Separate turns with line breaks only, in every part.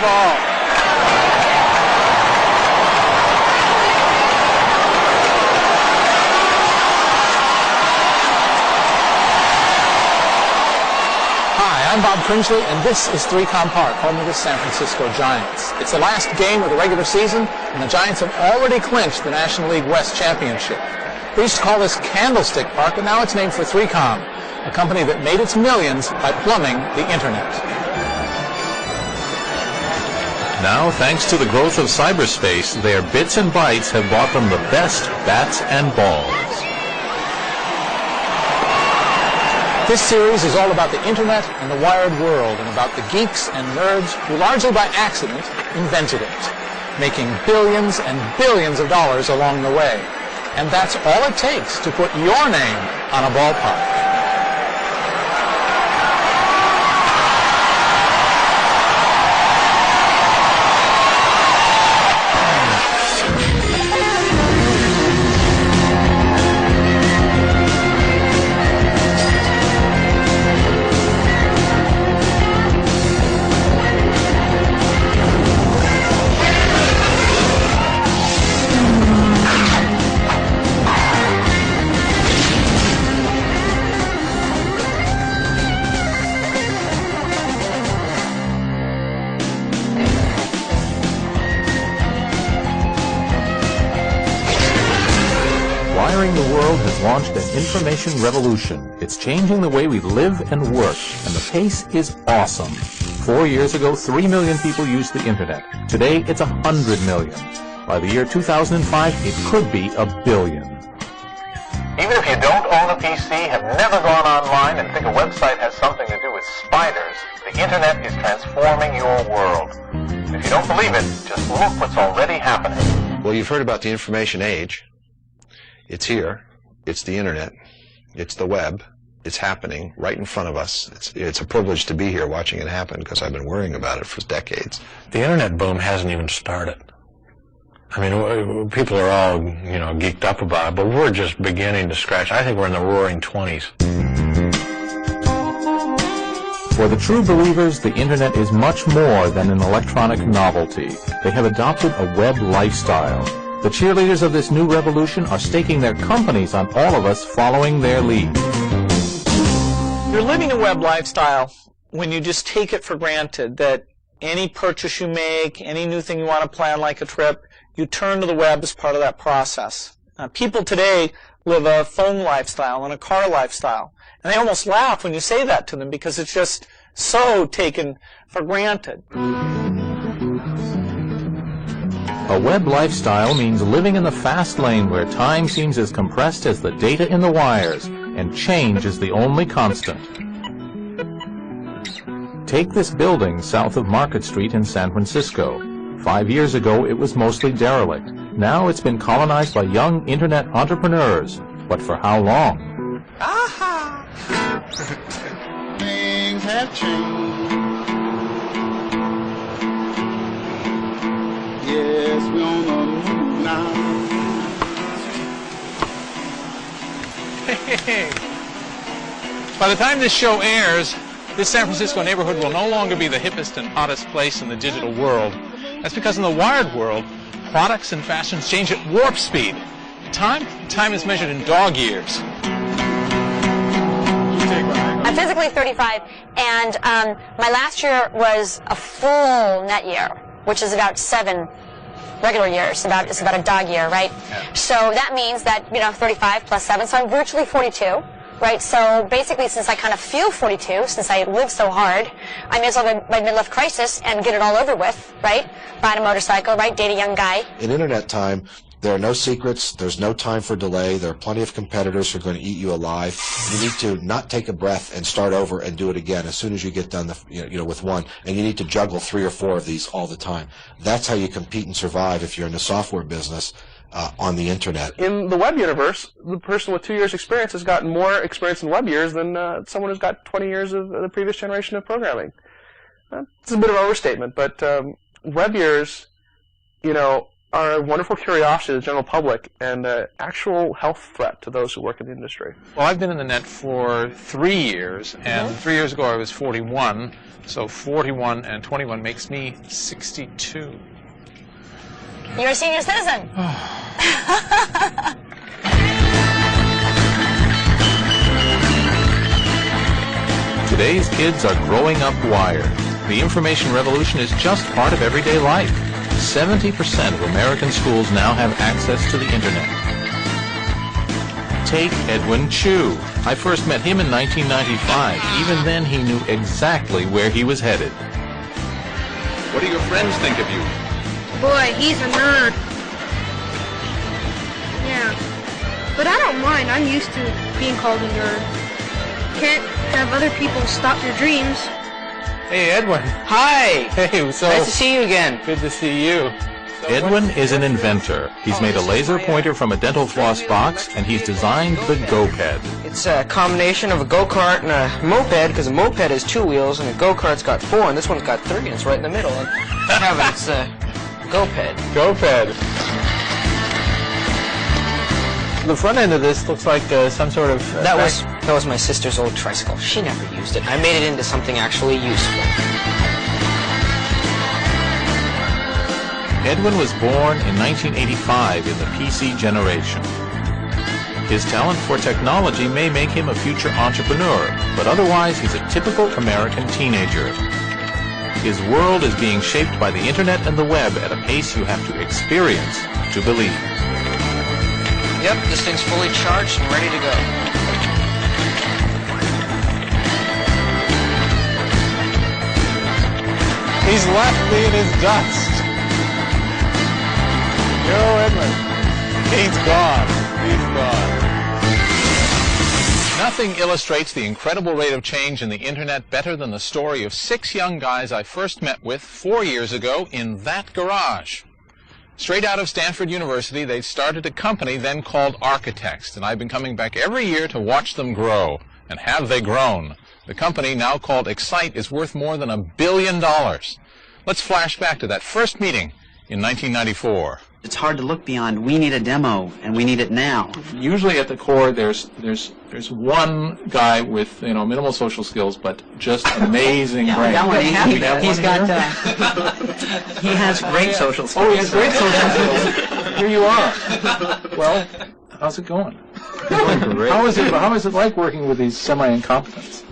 ball. Hi, I'm Bob Cringely, and this is 3Com Park, home of the San Francisco Giants. It's the last game of the regular season, and the Giants have already clinched the National League West Championship. We used to call this Candlestick Park, but now it's named for 3Com, a company that made its millions by plumbing the Internet.
Now, thanks to the growth of cyberspace, their bits and bytes have bought them the best bats and balls.
This series is all about the Internet and the wired world, and about the geeks and nerds who, largely by accident, invented it, making billions and billions of dollars along the way. And that's all it takes to put your name on a ballpark.
Wiring the World has launched an information revolution. It's changing the way we live and work, and the pace is awesome. 4 years ago, 3 million people used the Internet. Today, it's 100 million. By the year 2005, it could be 1 billion.
Even if you don't own a PC, have never gone online, and think a website has something to do with spiders, the Internet is transforming your world. If you don't believe it, just look what's already happening.
Well, you've heard about the information age. It's here. It's the Internet. It's the web. It's happening right in front of us. It's a privilege to be here watching it happen because I've been worrying about it for decades.
The Internet boom hasn't even started. I mean, people are all, geeked up about it, but we're just beginning to scratch. I think we're in the roaring 20s.
For the true believers, the Internet is much more than an electronic novelty. They have adopted a web lifestyle. The cheerleaders of this new revolution are staking their companies on all of us following their lead.
You're living a web lifestyle when you just take it for granted that any purchase you make, any new thing you want to plan like a trip, you turn to the web as part of that process. People today live a phone lifestyle and a car lifestyle, and they almost laugh when you say that to them because it's just so taken for granted.
A web lifestyle means living in the fast lane where time seems as compressed as the data in the wires, and change is the only constant. Take this building south of Market Street in San Francisco. 5 years ago, it was mostly derelict. Now it's been colonized by young Internet entrepreneurs. But for how long?
Aha! Things have changed. Yes, we're on the move now.
Hey. By the time this show airs, this San Francisco neighborhood will no longer be the hippest and hottest place in the digital world. That's because in the wired world, products and fashions change at warp speed. Time is measured in dog years.
I'm physically 35, and my last year was a full net year, which is about 7 regular years. It's about a dog year, right? Yeah. So that means that, 35 plus 7, so I'm virtually 42, right? So basically, since I kind of feel 42, since I live so hard, I may as well have my midlife crisis and get it all over with, right? Ride a motorcycle, right? Date a young guy.
In Internet time, there are no secrets. There's no time for delay. There are plenty of competitors who are going to eat you alive. You need to not take a breath and start over and do it again as soon as you get done with one. And you need to juggle 3 or 4 of these all the time. That's how you compete and survive if you're in the software business on the Internet.
In the web universe, the person with 2 years experience has gotten more experience in web years than someone who's got 20 years of the previous generation of programming. It's a bit of an overstatement, but web years, are a wonderful curiosity to the general public and an actual health threat to those who work in the industry.
Well, I've been in the net for 3 years, and 3 years ago I was 41, so 41 and 21 makes me 62.
You're a senior citizen.
Today's kids are growing up wired. The information revolution is just part of everyday life. 70% of American schools now have access to the internet. Take Edwin Chu. I first met him in 1995. Even then, he knew exactly where he was headed.
What do your friends think of you?
Boy, he's a nerd. Yeah. But I don't mind. I'm used to being called a nerd. Can't have other people stop your dreams.
Hey, Edwin.
Hi!
Hey, so
Nice to see you again.
good to see you.
Edwin is an inventor. He's made a laser pointer from a dental floss box, and he's designed the GoPed.
It's a combination of a go-kart and a moped, because a moped has 2 wheels and a go-kart's got 4, and this one's got 3, and it's right in the middle. And it's a GoPed.
GoPed. The front end of this looks like some sort of...
That was my sister's old tricycle. She never used it. I made it into something actually useful.
Edwin was born in 1985 in the PC generation. His talent for technology may make him a future entrepreneur, but otherwise he's a typical American teenager. His world is being shaped by the internet and the web at a pace you have to experience to believe.
Yep, this thing's fully charged and ready to go.
He's left me in his dust. Yo, Edwin. He's gone. He's gone. Nothing illustrates the incredible rate of change in the internet better than the story of 6 young guys I first met with 4 years ago in that garage. Straight out of Stanford University, they'd started a company then called Architects, and I've been coming back every year to watch them grow. And have they grown? The company, now called Excite, is worth more than $1 billion. Let's flash back to that first meeting in 1994.
It's hard to look beyond, we need a demo, and we need it now.
Usually at the core, there's one guy with minimal social skills, but just amazing brain.
He has great social skills.
Oh, he has great social skills. Here you are. Well, how's it going? How is it like working with these semi-incompetents?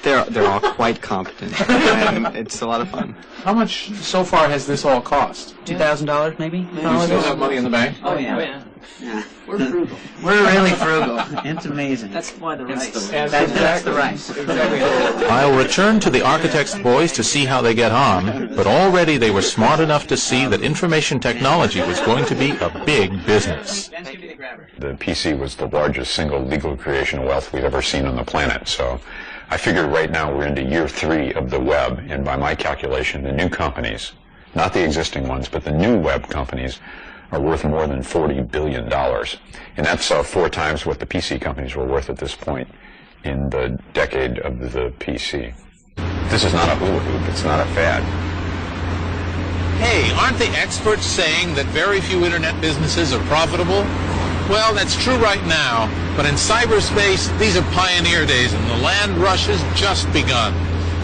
They're all quite competent. And it's a lot of fun.
How much so far has this all cost?
$2,000 maybe?
Do you still have money in the bank?
Oh yeah.
We're frugal.
We're really frugal. It's amazing.
That's why the rice.
That's the rice.
I'll return to the Architects boys to see how they get on, but already they were smart enough to see that information technology was going to be a big business.
The PC was the largest single legal creation of wealth we've ever seen on the planet, so I figured right now we're into year 3 of the web, and by my calculation, the new companies, not the existing ones, but the new web companies, are worth more than $40 billion. And that's 4 times what the PC companies were worth at this point in the decade of the PC. This is not a hula hoop. It's not a fad.
Hey, aren't the experts saying that very few internet businesses are profitable? Well, that's true right now, but in cyberspace, these are pioneer days and the land rush has just begun.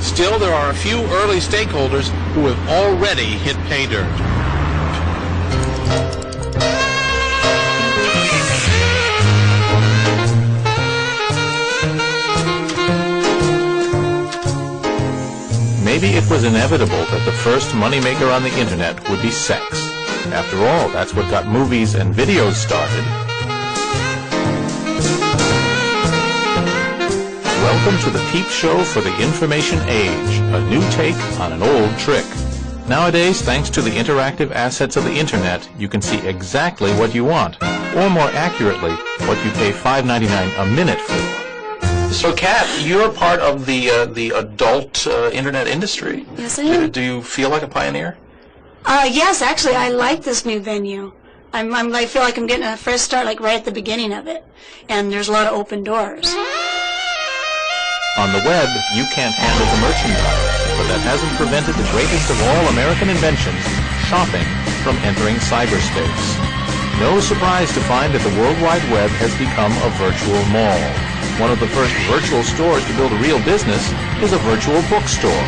Still, there are a few early stakeholders who have already hit pay dirt.
Maybe it was inevitable that the first moneymaker on the internet would be sex. After all, that's what got movies and videos started. Welcome to the peep show for the information age, a new take on an old trick. Nowadays, thanks to the interactive assets of the internet, you can see exactly what you want, or more accurately, what you pay $5.99 a minute for.
So, Kat, you're part of the adult internet industry.
Yes, I am.
Do you feel like a pioneer?
Yes, actually, I like this new venue. I feel like I'm getting a fresh start, like right at the beginning of it. And there's a lot of open doors.
On the web, you can't handle the merchandise, but that hasn't prevented the greatest of all American inventions, shopping, from entering cyberspace. No surprise to find that the World Wide Web has become a virtual mall. One of the first virtual stores to build a real business is a virtual bookstore.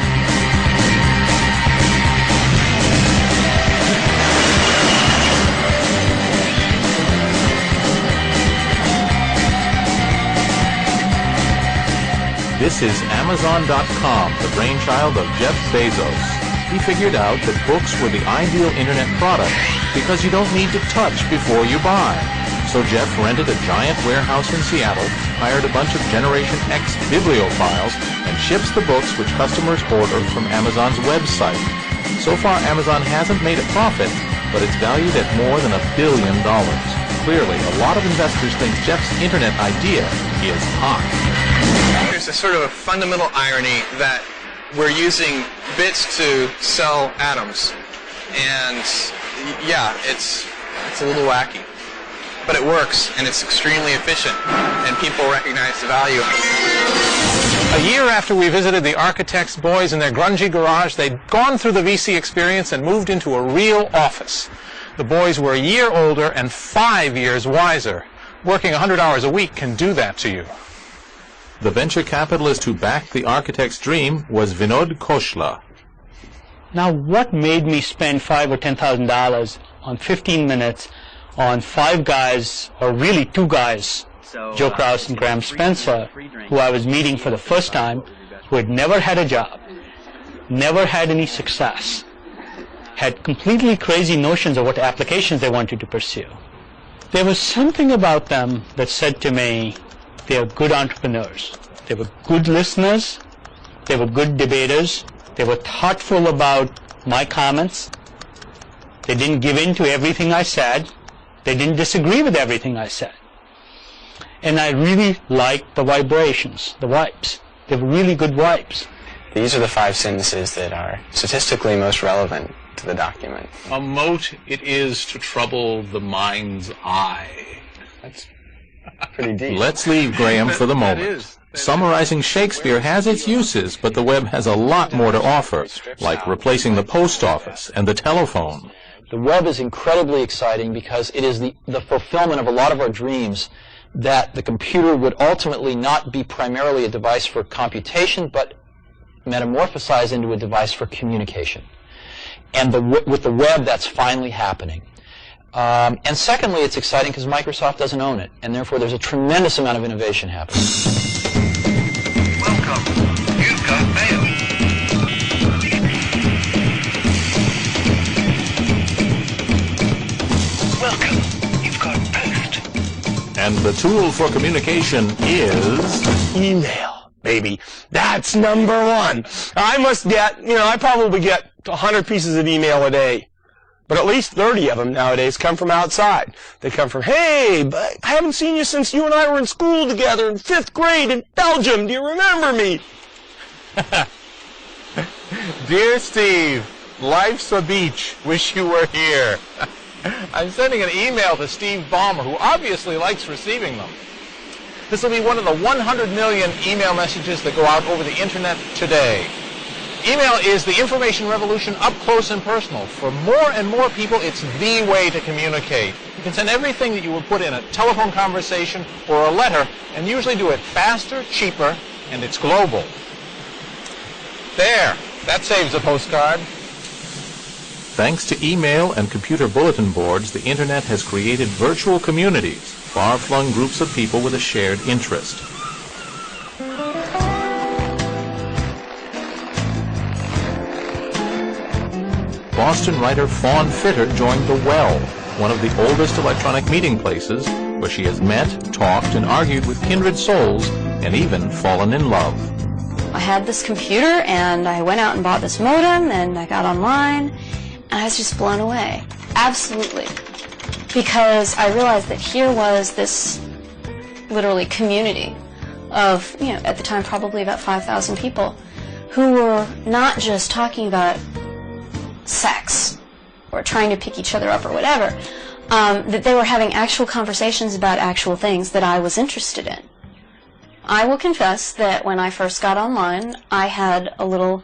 This is Amazon.com, the brainchild of Jeff Bezos. He figured out that books were the ideal internet product because you don't need to touch before you buy. So Jeff rented a giant warehouse in Seattle, hired a bunch of Generation X bibliophiles, and ships the books which customers order from Amazon's website. So far, Amazon hasn't made a profit, but it's valued at more than $1 billion. Clearly, a lot of investors think Jeff's internet idea is hot.
There's a sort of a fundamental irony that we're using bits to sell atoms. And yeah, it's a little wacky. But it works, and it's extremely efficient, and people recognize the value.
A year after we visited the architects' boys in their grungy garage, they'd gone through the VC experience and moved into a real office. The boys were a year older and 5 years wiser. Working 100 hours a week can do that to you.
The venture capitalist who backed the architect's dream was Vinod Khosla.
Now, what made me spend $5,000 or $10,000 on 15 minutes on 5 guys, or really 2 guys, Joe Kraus and Graham Spencer, who I was meeting for the first time, who had never had a job, never had any success, had completely crazy notions of what applications they wanted to pursue. There was something about them that said to me, they are good entrepreneurs. They were good listeners. They were good debaters. They were thoughtful about my comments. They didn't give in to everything I said. They didn't disagree with everything I said. And I really liked the vibrations, the vibes. They were really good vibes.
These are the 5 sentences that are statistically most relevant to the document.
A moat it is to trouble the mind's eye.
That's pretty deep.
Let's leave Graham for the moment. Summarizing Shakespeare has its uses, but the web has a lot more to offer, like replacing the post office and the telephone.
The web is incredibly exciting because it is the fulfillment of a lot of our dreams that the computer would ultimately not be primarily a device for computation, but metamorphosize into a device for communication. And with the web, that's finally happening. And secondly, it's exciting because Microsoft doesn't own it, and therefore there's a tremendous amount of innovation happening.
Welcome. You've got mail. Welcome. You've got post.
And the tool for communication is...
email, baby. That's number 1. I must get, I probably get 100 pieces of email a day. But at least 30 of them nowadays come from outside. They come from, hey, but I haven't seen you since you and I were in school together in 5th grade in Belgium. Do you remember me?
Dear Steve, life's a beach. Wish you were here. I'm sending an email to Steve Ballmer, who obviously likes receiving them. This will be one of the 100 million email messages that go out over the internet today. Email is the information revolution up close and personal. For more and more people, it's the way to communicate. You can send everything that you would put in a telephone conversation or a letter, and usually do it faster, cheaper, and it's global. There, that saves a postcard.
Thanks to email and computer bulletin boards, the internet has created virtual communities, far-flung groups of people with a shared interest. Boston writer Fawn Fitter joined The Well, one of the oldest electronic meeting places, where she has met, talked, and argued with kindred souls, and even fallen in love.
I had this computer, and I went out and bought this modem, and I got online, and I was just blown away. Absolutely. Because I realized that here was this literally community of, at the time probably about 5,000 people, who were not just talking about sex or trying to pick each other up or whatever, that they were having actual conversations about actual things that I was interested in. I will confess that when I first got online, I had a little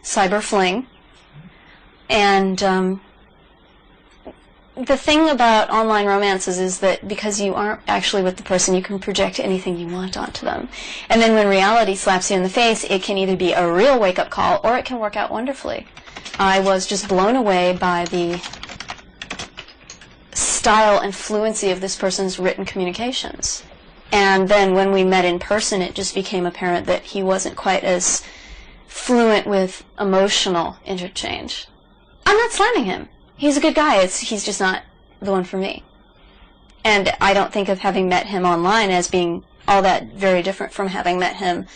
cyber fling, and the thing about online romances is that because you aren't actually with the person, you can project anything you want onto them. And then when reality slaps you in the face, it can either be a real wake-up call or it can work out wonderfully. I was just blown away by the style and fluency of this person's written communications. And then when we met in person, it just became apparent that he wasn't quite as fluent with emotional interchange. I'm not slamming him. He's a good guy. He's just not the one for me. And I don't think of having met him online as being all that very different from having met him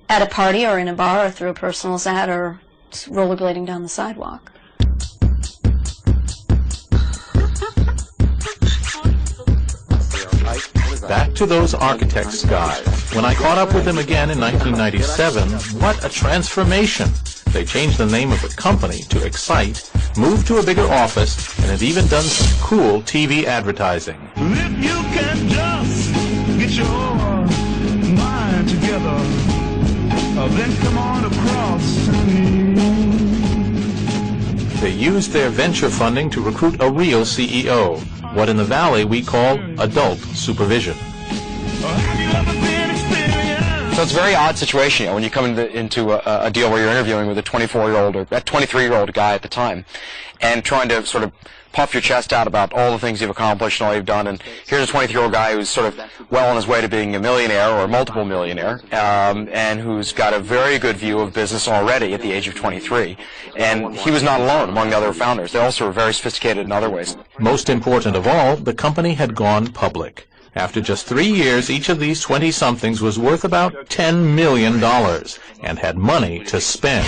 at a party or in a bar or through a personals ad or rollerblading down the sidewalk.
Back to those architects' guys. When I caught up with them again in 1997, what a transformation. They changed the name of the company to Excite, moved to a bigger office, and have even done some cool TV advertising.
If you can just get your mind together, then come on across to me.
They used their venture funding to recruit a real CEO, what in the Valley we call adult supervision.
So it's a very odd situation when you come into a deal where you're interviewing with a 24-year-old or a 23-year-old guy at the time and trying to sort of puff your chest out about all the things you've accomplished and all you've done. And here's a 23-year-old guy who's sort of well on his way to being a millionaire or a multiple millionaire and who's got a very good view of business already at the age of 23. And he was not alone among the other founders. They also were very sophisticated in other ways.
Most important of all, the company had gone public. After just 3 years, each of these 20-somethings was worth about $10 million and had money to spend.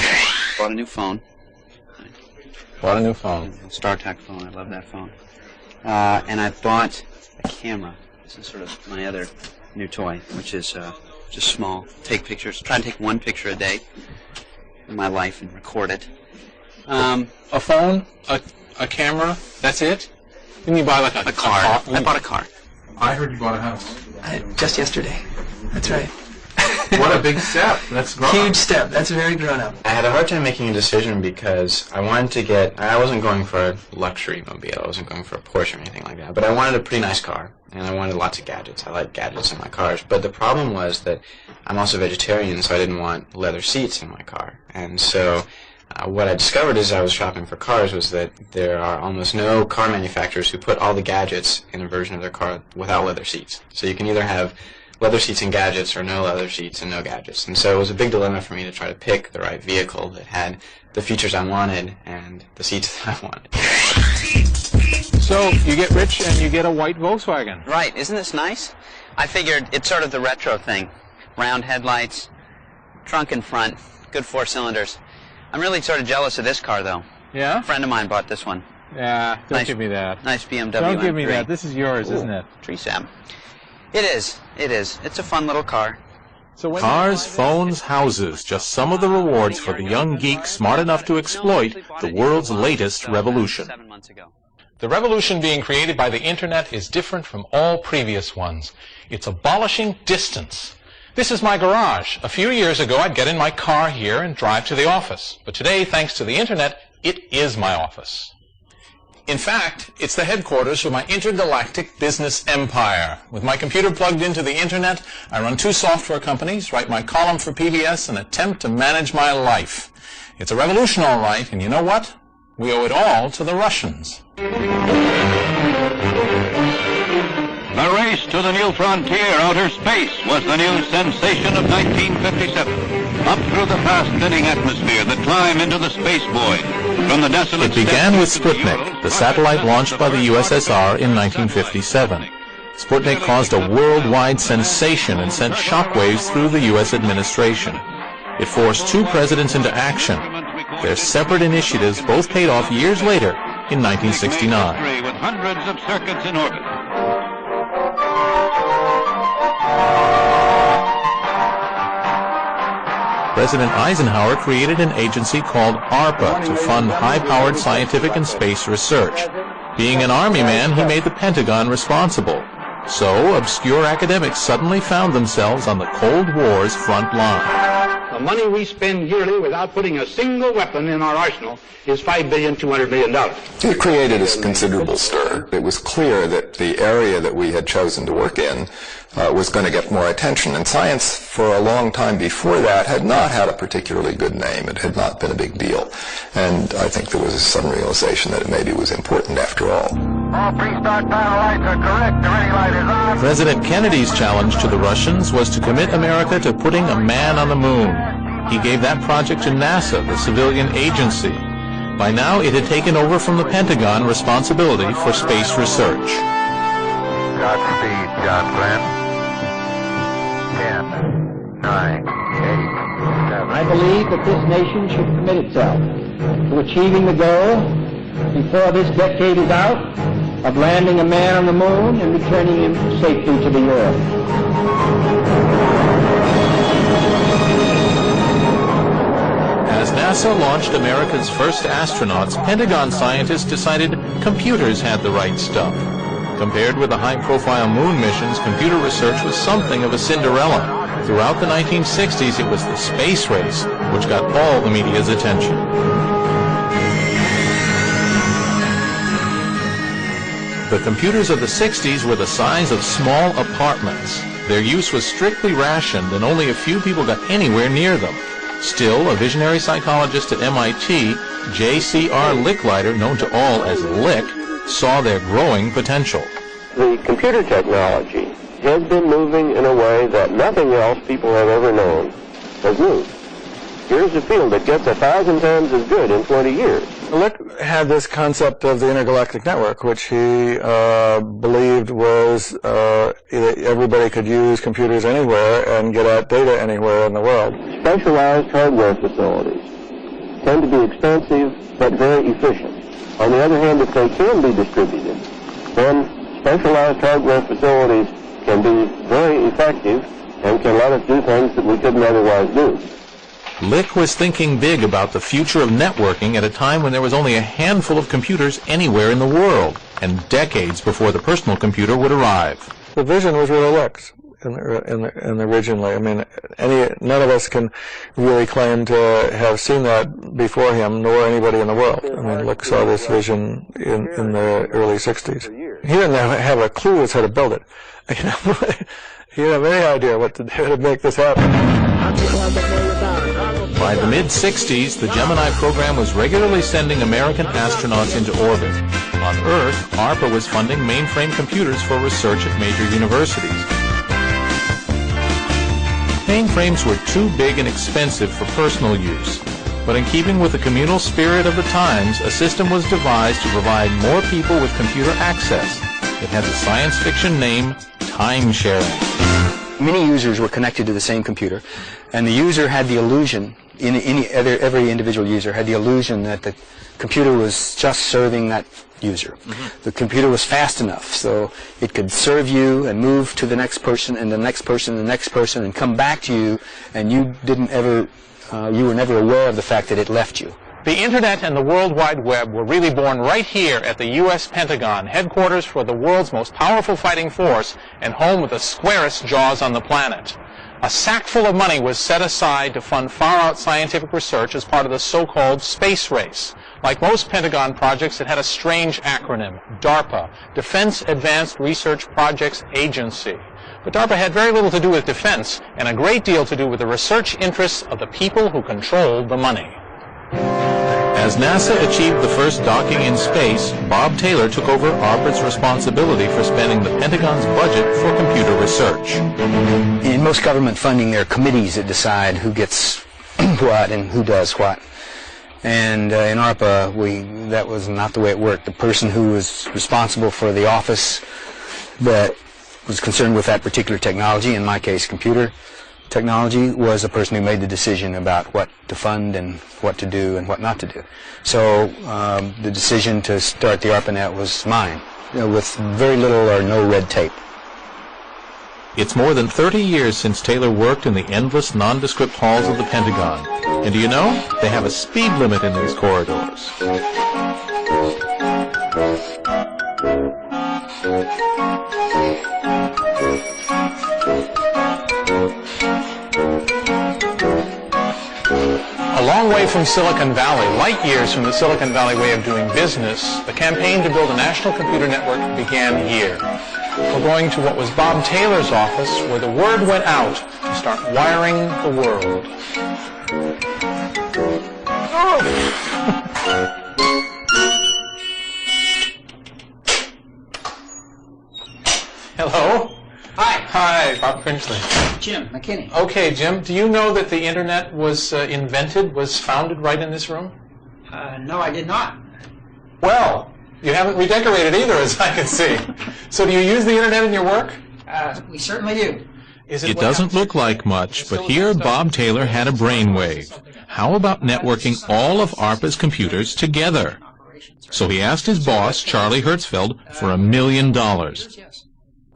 Bought a new phone.
Bought a new phone.
StarTAC phone. I love that phone. And I bought a camera. This is sort of my other new toy, which is just small. Take pictures. Try to take one picture a day in my life and record it.
A phone, a camera, that's it? Didn't you buy like a
car? I bought a car.
I heard you bought a house.
Just yesterday. That's right.
What a big step. That's grown
Huge step. That's very grown up.
I had a hard time making a decision because I wanted to get, I wasn't going for a luxury mobile, I wasn't going for a Porsche or anything like that, but I wanted a pretty nice car, and I wanted lots of gadgets. I like gadgets in my cars, but the problem was that I'm also vegetarian, so I didn't want leather seats in my car, and so what I discovered as I was shopping for cars was that there are almost no car manufacturers who put all the gadgets in a version of their car without leather seats. So you can either have leather seats and gadgets or no leather seats and no gadgets. And so it was a big dilemma for me to try to pick the right vehicle that had the features I wanted and the seats that I wanted.
So you get rich and you get a white Volkswagen.
Right. Isn't this nice? I figured it's sort of the retro thing. Round headlights, trunk in front, good 4 cylinders. I'm really sort of jealous of this car, though.
Yeah?
A friend of mine bought this one.
Yeah, don't give me that.
Nice BMW
Don't give me
M3.
that. This is yours, isn't it?
Tree Sam. It is. It is. It's a fun little car.
So
Cars, phones, houses, just some of the rewards for the young geek smart enough to exploit the world's latest revolution.
The revolution being created by the Internet is different from all previous ones. It's abolishing distance. This is my garage. A few years ago, I'd get in my car here and drive to the office. But today, thanks to the Internet, it is my office. In fact, it's the headquarters for my intergalactic business empire. With my computer plugged into the Internet, I run 2 software companies, write my column for PBS, and attempt to manage my life. It's a revolution, all right, and you know what? We owe it all to the Russians.
The race to the new frontier, outer space, was the new sensation of 1957. Up through the fast-thinning atmosphere, the climb into the space void. From the desolate...
It began with Sputnik, the satellite launched by the USSR in 1957. Sputnik caused a worldwide sensation and sent shockwaves through the U.S. administration. It forced 2 presidents into action. Their separate initiatives both paid off years later in 1969.
With hundreds of circuits in orbit.
President Eisenhower created an agency called ARPA to fund high-powered scientific and space research. Being an Army man, he made the Pentagon responsible. So, obscure academics suddenly found themselves on the Cold War's front line.
The money we spend yearly without putting a single weapon in our arsenal is $5,200 million.
It created a considerable stir. It was clear that the area that we had chosen to work in was going to get more attention. And science, for a long time before that, had not had a particularly good name. It had not been a big deal. And I think there was a sudden realization that it maybe was important after all.
All pre-start battle lights are correct. The ready light is on.
President Kennedy's challenge to the Russians was to commit America to putting a man on the moon. He gave that project to NASA, the civilian agency. By now, it had taken over from the Pentagon responsibility for space research.
Godspeed, John Glenn. 10, 9, 8, 7.
I believe that this nation should commit itself to achieving the goal before this decade is out of landing a man on the moon and returning him safely to the earth.
As NASA launched America's first astronauts, Pentagon scientists decided computers had the right stuff. Compared with the high-profile moon missions, computer research was something of a Cinderella. Throughout the 1960s, it was the space race which got all the media's attention. The computers of the 60s were the size of small apartments. Their use was strictly rationed, and only a few people got anywhere near them. Still, a visionary psychologist at MIT, J.C.R. Licklider, known to all as Lick, saw their growing potential.
The computer technology has been moving in a way that nothing else people have ever known has moved. Here's a field that gets 1,000 times as good in 20 years.
Lick had this concept of the intergalactic network, which he believed was everybody could use computers anywhere and get at data anywhere in the world.
Specialized hardware facilities tend to be expensive but very efficient. On the other hand, if they can be distributed, then specialized hardware facilities can be very effective and can let us do things that we couldn't otherwise do.
Lick was thinking big about the future of networking at a time when there was only a handful of computers anywhere in the world, and decades before the personal computer would arrive.
The vision was really Lick's originally. I mean, none of us can really claim to have seen that before him, nor anybody in the world. I mean, Lick saw this vision in the early 60s. He didn't have a clue as how to build it. You know, he didn't have any idea what to do to make this happen.
By the mid-60s, the Gemini program was regularly sending American astronauts into orbit. On Earth, ARPA was funding mainframe computers for research at major universities. Mainframes were too big and expensive for personal use. But in keeping with the communal spirit of the times, a system was devised to provide more people with computer access. It had the science fiction name time sharing.
Many users were connected to the same computer, and the user had the illusion, every individual user had the illusion that the computer was just serving that user. The computer was fast enough so it could serve you and move to the next person and the next person and the next person and come back to you, and you were never aware of the fact that it left you.
The Internet and the World Wide Web were really born right here at the U.S. Pentagon, headquarters for the world's most powerful fighting force and home with the squarest jaws on the planet. A sack full of money was set aside to fund far-out scientific research as part of the so-called space race. Like most Pentagon projects, it had a strange acronym, DARPA, Defense Advanced Research Projects Agency. But DARPA had very little to do with defense and a great deal to do with the research interests of the people who controlled the money.
As NASA achieved the first docking in space, Bob Taylor took over ARPA's responsibility for spending the Pentagon's budget for computer research.
In most government funding, there are committees that decide who gets what and who does what. And in ARPA, that was not the way it worked. The person who was responsible for the office that was concerned with that particular technology, in my case computer technology, was the person who made the decision about what to fund and what to do and what not to do. So the decision to start the ARPANET was mine, with very little or no red tape.
It's more than 30 years since Taylor worked in the endless, nondescript halls of the Pentagon. And do you know, they have a speed limit in these corridors.
long way from Silicon Valley, light years from the Silicon Valley way of doing business, the campaign to build a national computer network began here. We're going to what was Bob Taylor's office, where the word went out to start wiring the world. Hello? Hi, Bob Cringely.
Jim McKinney.
Okay, Jim, do you know that the Internet was was founded right in this room?
No, I did not.
Well, you haven't redecorated either, as I can see. So do you use the Internet in your work?
We certainly do.
It doesn't look like much, but here Bob Taylor had a brainwave. How about networking all of ARPA's computers together? So he asked his boss, Charlie Hertzfeld, for $1 million.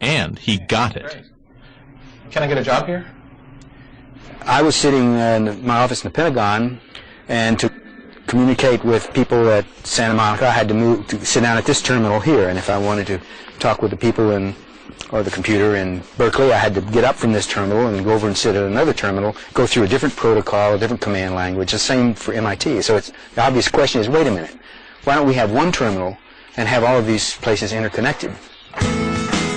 And he got it.
Can I get a job here?
I was sitting in my office in the Pentagon, and to communicate with people at Santa Monica, I had to sit down at this terminal here. And if I wanted to talk with the people or the computer in Berkeley, I had to get up from this terminal and go over and sit at another terminal, go through a different protocol, a different command language. The same for MIT. So the obvious question is, wait a minute, why don't we have one terminal and have all of these places interconnected?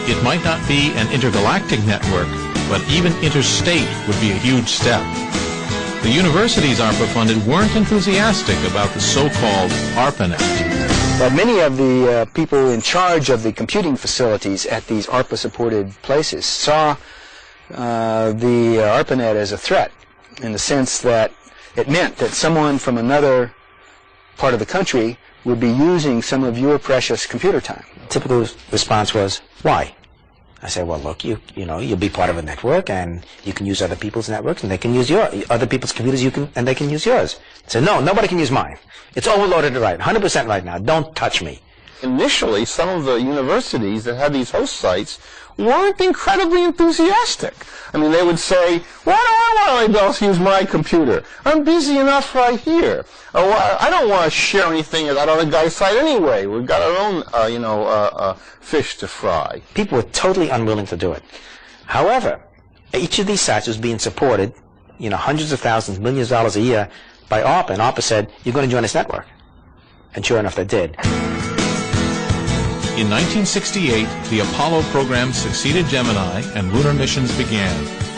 It might not be an intergalactic network, but even interstate would be a huge step. The universities ARPA funded weren't enthusiastic about the so-called ARPANET.
But many of the people in charge of the computing facilities at these ARPA-supported places saw the ARPANET as a threat, in the sense that it meant that someone from another part of the country would be using some of your precious computer time.
Typical response was, why? I said, well, look, you'll be part of a network, and you can use other people's networks, and they can use other people's computers, and they can use yours. I said, no, nobody can use mine. It's overloaded right, 100% right now. Don't touch me.
Initially, some of the universities that had these host sites weren't incredibly enthusiastic. I mean, they would say, why do I want anybody else to use my computer? I'm busy enough right here. Or, I don't want to share anything at other guy's site anyway. We've got our own, fish to fry.
People were totally unwilling to do it. However, each of these sites was being supported, hundreds of thousands, millions of dollars a year by ARPA, and ARPA said, you're going to join this network. And sure enough, they did.
In 1968, the Apollo program succeeded Gemini and lunar missions began.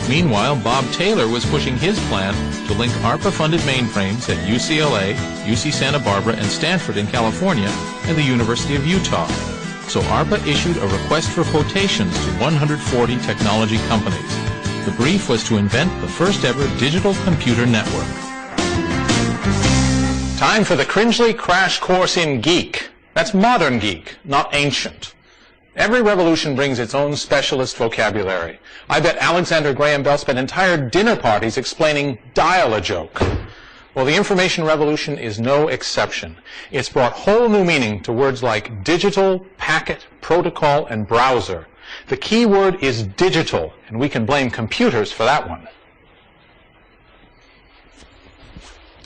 Meanwhile, Bob Taylor was pushing his plan to link ARPA-funded mainframes at UCLA, UC Santa Barbara, and Stanford in California, and the University of Utah. So ARPA issued a request for quotations to 140 technology companies. The brief was to invent the first ever digital computer network.
Time for the Cringely Crash Course in Geek. That's modern geek, not ancient. Every revolution brings its own specialist vocabulary. I bet Alexander Graham Bell spent entire dinner parties explaining dial-a-joke. Well, the information revolution is no exception. It's brought whole new meaning to words like digital, packet, protocol, and browser. The key word is digital, and we can blame computers for that one.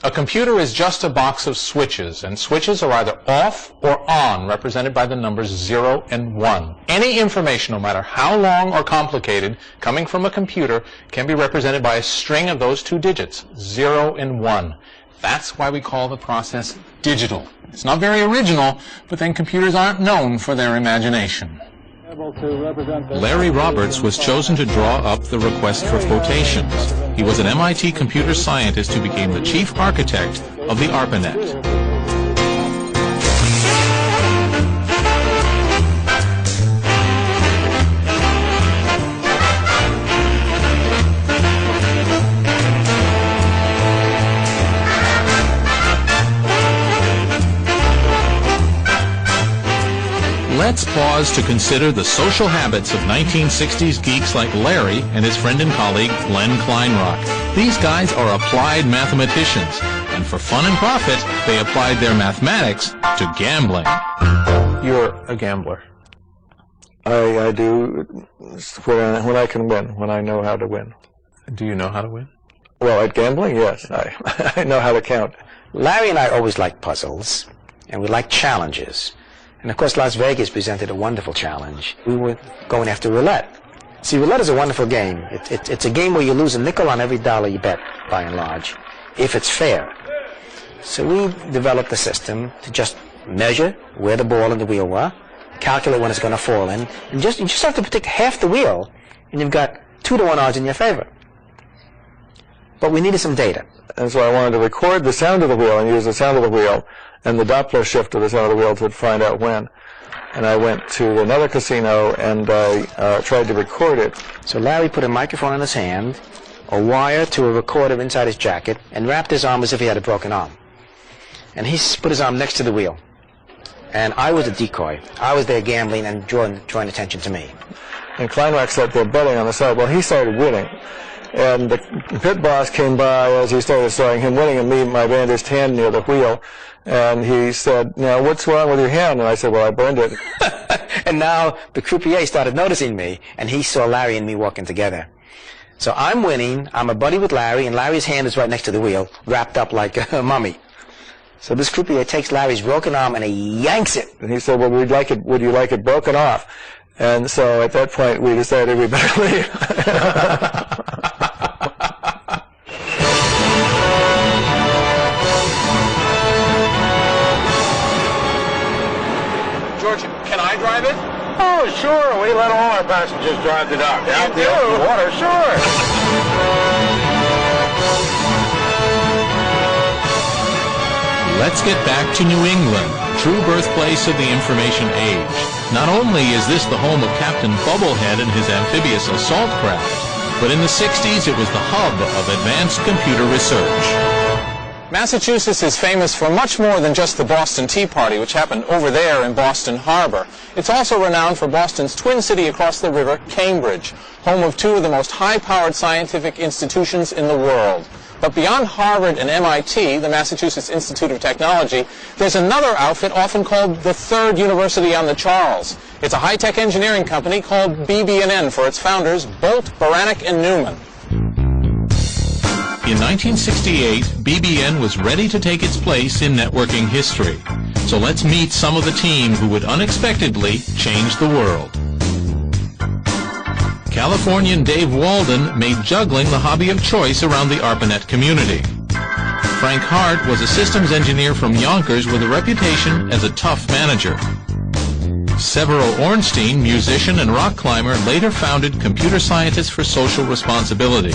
A computer is just a box of switches, and switches are either off or on, represented by the numbers 0 and 1. Any information, no matter how long or complicated, coming from a computer can be represented by a string of those two digits, 0 and 1. That's why we call the process digital. It's not very original, but then computers aren't known for their imagination.
Larry Roberts was chosen to draw up the request for quotations. He was an MIT computer scientist who became the chief architect of the ARPANET. Let's pause to consider the social habits of 1960s geeks like Larry and his friend and colleague Glenn Kleinrock. These guys are applied mathematicians, and for fun and profit, they applied their mathematics to gambling.
You're a gambler.
I do when I can win, when I know how to win.
Do you know how to win?
Well, at gambling, yes. I know how to count.
Larry and I always liked puzzles, and we liked challenges. And of course, Las Vegas presented a wonderful challenge. We were going after roulette. See, roulette is a wonderful game. It's a game where you lose a nickel on every dollar you bet, by and large, if it's fair. So we developed a system to just measure where the ball and the wheel were, calculate when it's going to fall in, and you just have to predict half the wheel, and you've got 2-to-1 odds in your favor. But we needed some data.
And so I wanted to record the sound of the wheel and use the sound of the wheel and the Doppler shift of the sound of the wheel to find out when. And I went to another casino and I tried to record it.
So Larry put a microphone in his hand, a wire to a recorder inside his jacket, and wrapped his arm as if he had a broken arm. And he put his arm next to the wheel. And I was a decoy. I was there gambling and drawing attention to me.
And Kleinrock sat there betting on the side. Well, he started winning. And the pit boss came by as he started showing him winning, and me, my bandaged hand near the wheel. And he said, "Now, what's wrong with your hand?" And I said, "Well, I burned it."
And now the croupier started noticing me, and he saw Larry and me walking together. So I'm winning. I'm a buddy with Larry, and Larry's hand is right next to the wheel, wrapped up like a mummy. So this croupier takes Larry's broken arm and he yanks it.
And he said, "Well, would you like it broken off?" And so at that point, we decided we better leave.
George, can I drive it?
Oh, sure. We let all our passengers drive the dock. Out the open water, sure.
Let's get back to New England, true birthplace of the information age. Not only is this the home of Captain Bubblehead and his amphibious assault craft, but in the 60s it was the hub of advanced computer research.
Massachusetts is famous for much more than just the Boston Tea Party, which happened over there in Boston Harbor. It's also renowned for Boston's twin city across the river, Cambridge, home of two of the most high-powered scientific institutions in the world. But beyond Harvard and MIT, the Massachusetts Institute of Technology, there's another outfit often called the Third University on the Charles. It's a high-tech engineering company called BB&N for its founders, Bolt, Baranek, and Newman.
In 1968, BBN was ready to take its place in networking history. So let's meet some of the team who would unexpectedly change the world. Californian Dave Walden made juggling the hobby of choice around the ARPANET community. Frank Hart was a systems engineer from Yonkers with a reputation as a tough manager. Severo Ornstein, musician and rock climber, later founded Computer Scientists for Social Responsibility.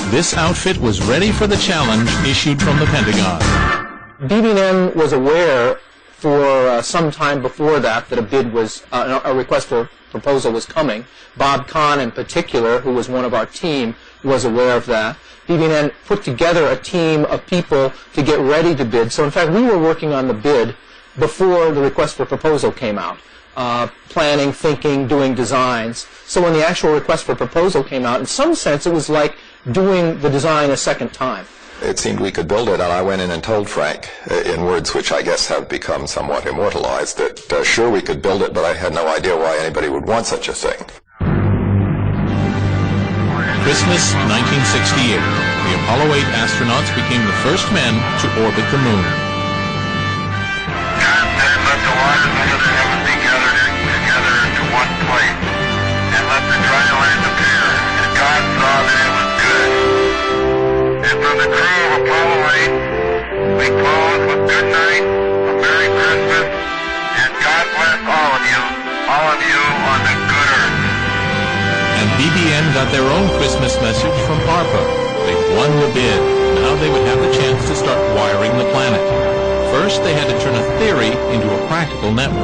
This outfit was ready for the challenge issued from the Pentagon.
BB&N was aware for some time before that a bid was, a request for proposal was coming. Bob Kahn in particular, who was one of our team, was aware of that. BB&N put together a team of people to get ready to bid. So in fact, we were working on the bid before the request for proposal came out. Planning, thinking, doing designs. So when the actual request for proposal came out, in some sense it was like doing the design a second time.
It seemed we could build it, and I went in and told Frank, in words which I guess have become somewhat immortalized, that sure we could build it, but I had no idea why anybody would want such a thing.
Christmas 1968. The Apollo 8 astronauts became the first men to orbit the moon.
God said, let the waters under the heaven be gathered together into one place, and let the dry land appear. And God saw that it was good. And from the crew of Apollo 8, we close with good night, a Merry Christmas, and God bless all of you on the good earth.
And BBN got their own Christmas message from ARPA. They won the bid. Now they would have the chance to start wiring the planet. First, they had to turn a theory into a practical network.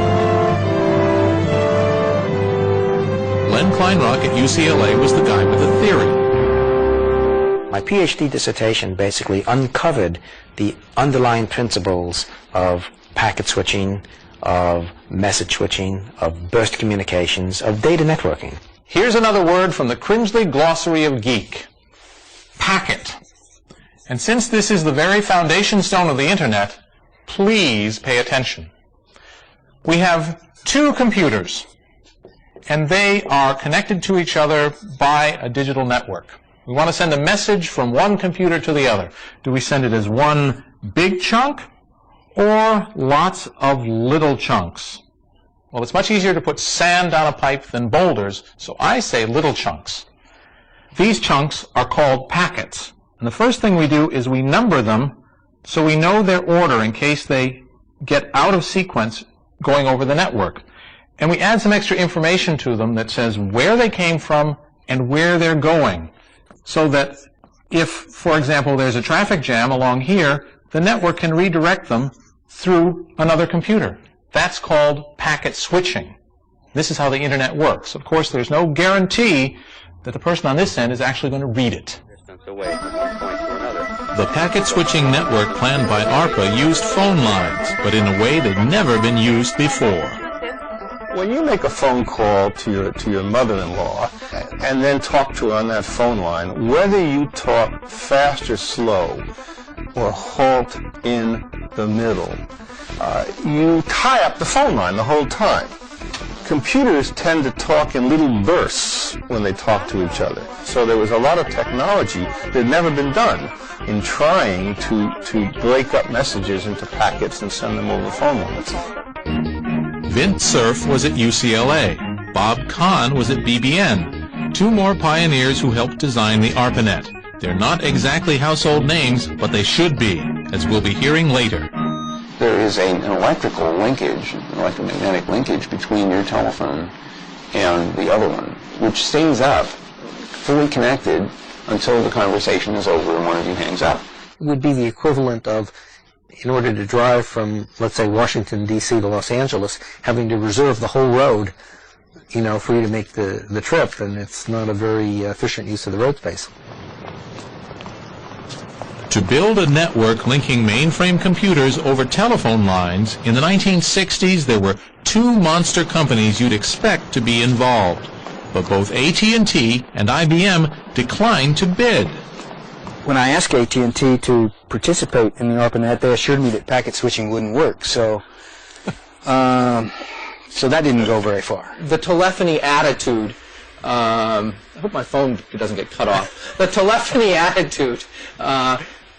Len Kleinrock at UCLA was the guy with the theory.
My PhD dissertation basically uncovered the underlying principles of packet switching, of message switching, of burst communications, of data networking.
Here's another word from the Cringely Glossary of Geek. Packet. And since this is the very foundation stone of the Internet, please pay attention. We have two computers, and they are connected to each other by a digital network. We want to send a message from one computer to the other. Do we send it as one big chunk or lots of little chunks? Well, it's much easier to put sand on a pipe than boulders, so I say little chunks. These chunks are called packets. And the first thing we do is we number them So we know their order in case they get out of sequence going over the network. And we add some extra information to them that says where they came from and where they're going. So that if, for example, there's a traffic jam along here, the network can redirect them through another computer. That's called packet switching. This is how the internet works. Of course, there's no guarantee that the person on this end is actually going to read it.
The packet switching network planned by ARPA used phone lines, but in a way they'd never been used before.
When you make a phone call to your mother-in-law and then talk to her on that phone line, whether you talk fast or slow or halt in the middle, you tie up the phone line the whole time. Computers tend to talk in little bursts when they talk to each other. So there was a lot of technology that had never been done in trying to break up messages into packets and send them over phone lines.
Vint Cerf was at UCLA. Bob Kahn was at BBN. Two more pioneers who helped design the ARPANET. They're not exactly household names, but they should be, as we'll be hearing later.
There is an electrical linkage, an electromagnetic linkage between your telephone and the other one, which stays up, fully connected, until the conversation is over and one of you hangs up.
It would be the equivalent of, in order to drive from, let's say, Washington, D.C. to Los Angeles, having to reserve the whole road, for you to make the trip, and it's not a very efficient use of the road space.
To build a network linking mainframe computers over telephone lines, in the 1960s there were two monster companies you'd expect to be involved. But both AT&T and IBM declined to bid.
When I asked AT&T to participate in the ARPANET, they assured me that packet switching wouldn't work, so that didn't go very far.
The telephony attitude, I hope my phone doesn't get cut off. The telephony attitude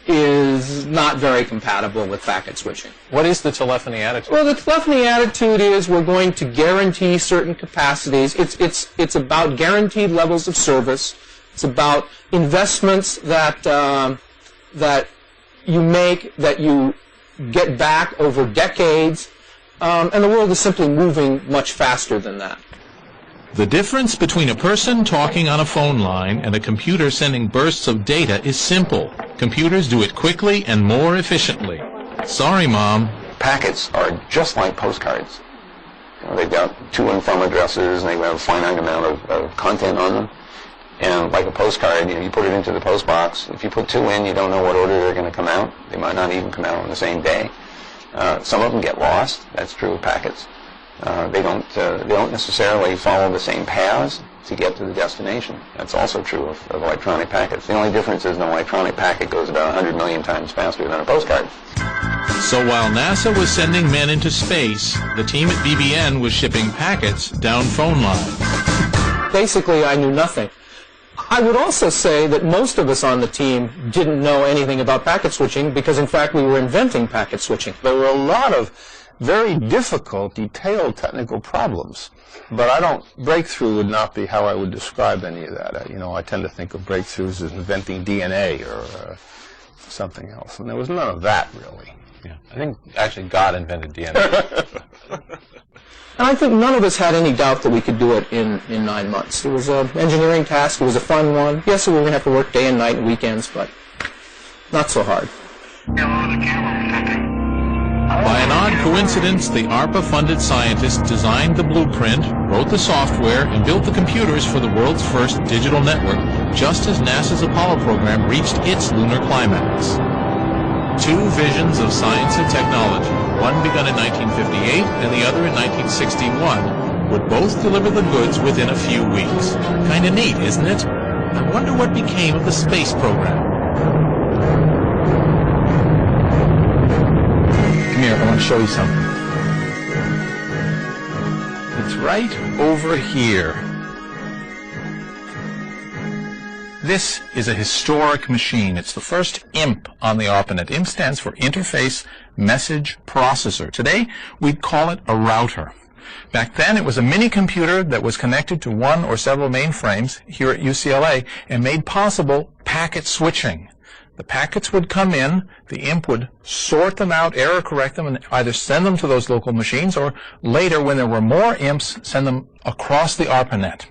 is not very compatible with packet switching.
What is the telephony attitude?
Well, the telephony attitude is we're going to guarantee certain capacities. It's about guaranteed levels of service. It's about investments that you make, that you get back over decades, and the world is simply moving much faster than that.
The difference between a person talking on a phone line and a computer sending bursts of data is simple. Computers do it quickly and more efficiently. Sorry, Mom.
Packets are just like postcards. They've got to and from addresses, and they have a finite amount of content on them. And like a postcard, you put it into the post box. If you put two in, you don't know what order they're going to come out. They might not even come out on the same day. Some of them get lost. That's true of packets. They don't necessarily follow the same paths to get to the destination. That's also true of electronic packets. The only difference is an electronic packet goes about 100 million times faster than a postcard.
So while NASA was sending men into space, the team at BBN was shipping packets down phone lines.
Basically, I knew nothing. I would also say that most of us on the team didn't know anything about packet switching because, in fact, we were inventing packet switching.
There were a lot of very difficult, detailed technical problems. But breakthrough would not be how I would describe any of that. I tend to think of breakthroughs as inventing DNA or something else. And there was none of that, really.
Yeah. I think actually God invented DNA.
And I think none of us had any doubt that we could do it in 9 months. It was an engineering task. It was a fun one. Yes, we were going to have to work day and night and weekends, but not so hard.
By an odd coincidence, the ARPA-funded scientists designed the blueprint, wrote the software, and built the computers for the world's first digital network, just as NASA's Apollo program reached its lunar climax. Two visions of science and technology, one begun in 1958 and the other in 1961, would both deliver the goods within a few weeks. Kinda neat, isn't it? I wonder what became of the space program.
Come here, I want to show you something. It's right over here. This is a historic machine. It's the first IMP on the ARPANET. IMP stands for Interface Message Processor. Today, we'd call it a router. Back then, it was a mini computer that was connected to one or several mainframes here at UCLA and made possible packet switching.
The packets would come in, the imp would sort them out, error correct them, and either send them to those local machines, or later, when there were more imps, send them across the ARPANET.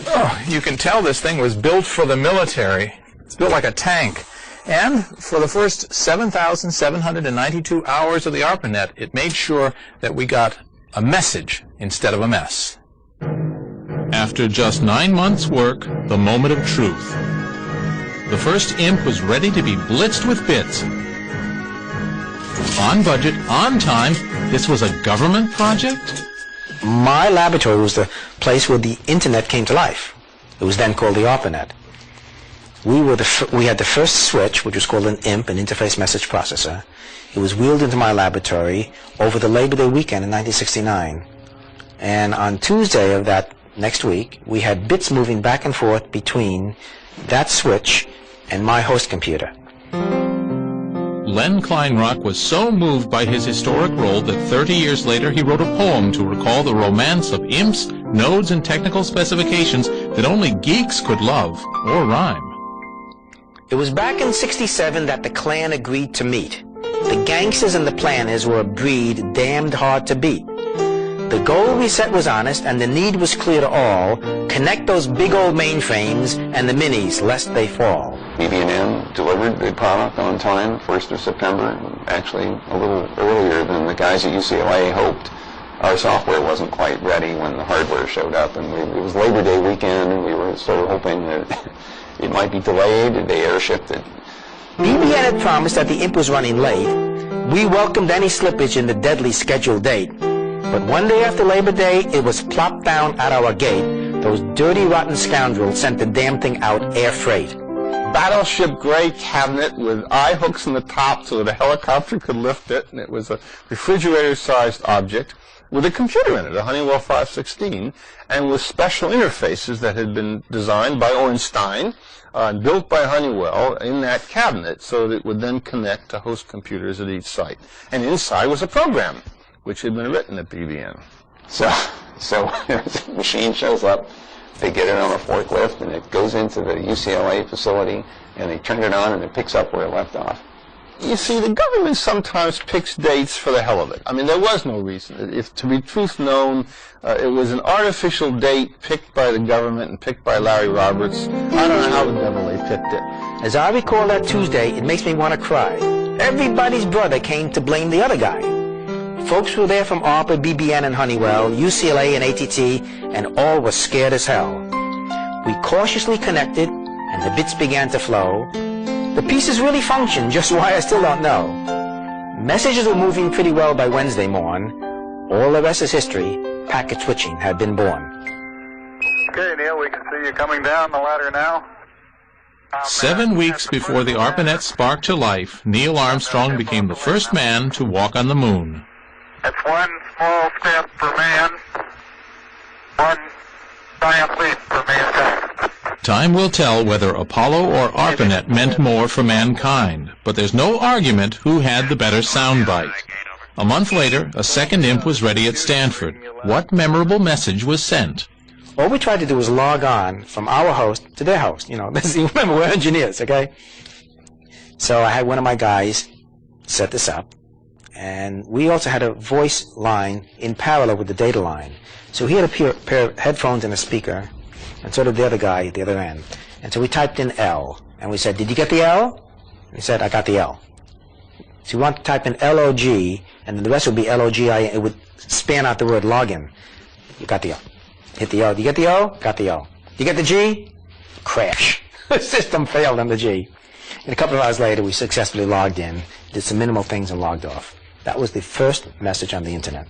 Oh, you can tell this thing was built for the military. It's built like a tank. And for the first 7,792 hours of the ARPANET, it made sure that we got a message instead of a mess. After just 9 months' work, the moment of truth. The first imp was ready to be blitzed with bits. On budget, on time. This was a government project?
My laboratory was the place where the internet came to life. It was then called the ARPANET. We had the first switch, which was called an IMP, an Interface Message Processor. It was wheeled into my laboratory over the Labor Day weekend in 1969. And on Tuesday of that next week, we had bits moving back and forth between that switch and my host computer.
Len Kleinrock was so moved by his historic role that 30 years later he wrote a poem to recall the romance of imps, nodes, and technical specifications that only geeks could love or rhyme.
It was back in '67 that the Klan agreed to meet. The gangsters and the planners were a breed damned hard to beat. The goal we set was honest, and the need was clear to all. Connect those big old mainframes and the minis, lest they fall.
BB&M delivered the product on time, 1st of September, actually a little earlier than the guys at UCLA hoped. Our software wasn't quite ready when the hardware showed up, and it was Labor Day weekend, and we were sort of hoping that it might be delayed. They airshipped it.
BB&M had promised that the imp was running late. We welcomed any slippage in the deadly scheduled date. But one day after Labor Day, it was plopped down at our gate. Those dirty, rotten scoundrels sent the damn thing out air freight.
Battleship gray cabinet with eye hooks in the top so that a helicopter could lift it, and it was a refrigerator-sized object with a computer in it, a Honeywell 516, and with special interfaces that had been designed by Ornstein and built by Honeywell in that cabinet so that it would then connect to host computers at each site. And inside was a program which had been written at BB&M.
So the machine shows up, they get it on a forklift, and it goes into the UCLA facility, and they turn it on, and it picks up where it left off.
You see, the government sometimes picks dates for the hell of it. I mean, there was no reason. If to be truth known, it was an artificial date picked by the government and picked by Larry Roberts. I don't know how the devil they picked it.
As I recall that Tuesday, it makes me want to cry. Everybody's brother came to blame the other guy. Folks were there from ARPA, BB&M, and Honeywell, UCLA, and ATT, and all were scared as hell. We cautiously connected, and the bits began to flow. The pieces really functioned, just why I still don't know. Messages were moving pretty well by Wednesday morn. All the rest is history. Packet switching had been born.
Okay, Neil, we can see you coming down the ladder now.
7 weeks before the ARPANET sparked to life, Neil Armstrong became the first man to walk on the moon.
That's one small step for man, one giant leap for mankind.
Time will tell whether Apollo or ARPANET meant more for mankind, but there's no argument who had the better soundbite. A month later, a second imp was ready at Stanford. What memorable message was sent?
All we tried to do was log on from our host to their host. You know, remember, we're engineers, okay? So I had one of my guys set this up, and we also had a voice line in parallel with the data line. So he had a pair of headphones and a speaker, and so did the other guy at the other end. And so we typed in L, and we said, "Did you get the L?" And he said, "I got the L." So we want to type in LOG, and then the rest would be LOGI. It would span out the word login. You got the L. Hit the O. Did you get the O? Got the O. Did you get the G? Crash. The system failed on the G. And a couple of hours later, we successfully logged in, did some minimal things, and logged off. That was the first message on the internet.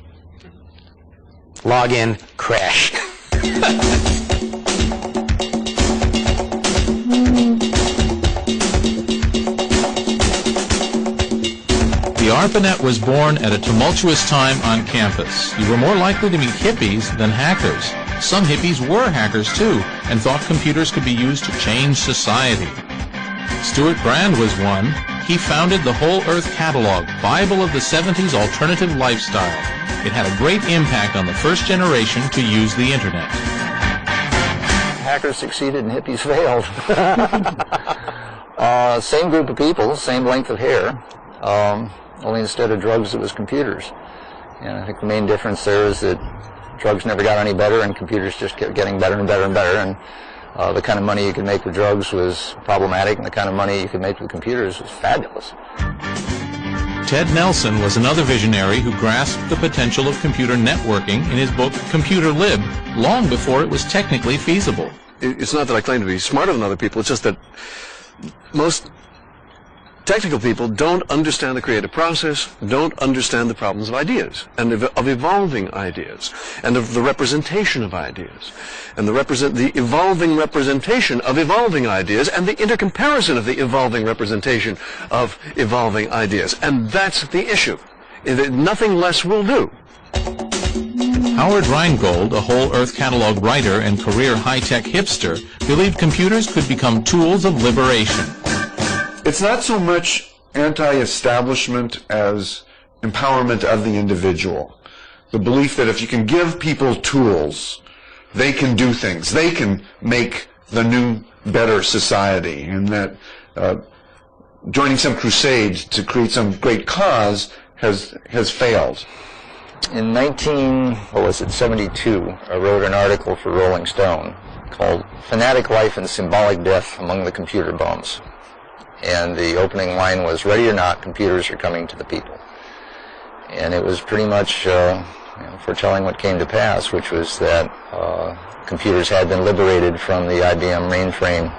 Log in, crash.
The ARPANET was born at a tumultuous time on campus. You were more likely to meet hippies than hackers. Some hippies were hackers too, and thought computers could be used to change society. Stuart Brand was one. He founded the Whole Earth Catalog, Bible of the 70s alternative lifestyle. It had a great impact on the first generation to use the internet.
Hackers succeeded and hippies failed.
Same group of people, same length of hair, only instead of drugs it was computers. And I think the main difference there is that drugs never got any better and computers just kept getting better and better and better. And the kind of money you could make with drugs was problematic, and the kind of money you could make with computers was fabulous.
Ted Nelson was another visionary who grasped the potential of computer networking in his book Computer Lib long before it was technically feasible.
It's not that I claim to be smarter than other people, it's just that most technical people don't understand the creative process, don't understand the problems of ideas, and of evolving ideas, and of the representation of ideas, and the evolving representation of evolving ideas, and the intercomparison of the evolving representation of evolving ideas. And that's the issue. Nothing less will do.
Howard Rheingold, a whole Earth catalog writer and career high-tech hipster, believed computers could become tools of liberation.
It's not so much anti-establishment as empowerment of the individual. The belief that if you can give people tools, they can do things. They can make the new, better society. And that joining some crusade to create some great cause has failed.
In 1972, I wrote an article for Rolling Stone called Fanatic Life and Symbolic Death Among the Computer Bums. And the opening line was, "Ready or not, computers are coming to the people." And it was pretty much foretelling what came to pass, which was that computers had been liberated from the IBM mainframe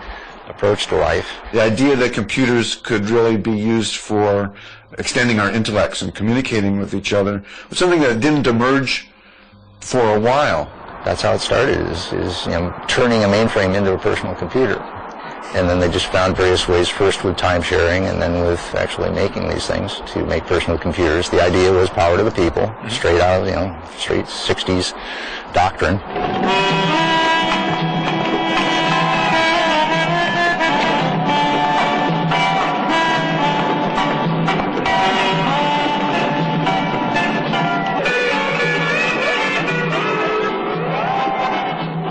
approach to life.
The idea that computers could really be used for extending our intellects and communicating with each other was something that didn't emerge for a while.
That's how it started, is turning a mainframe into a personal computer. And then they just found various ways, first with time sharing and then with actually making these things to make personal computers. The idea was power to the people, straight out of, straight 60s doctrine.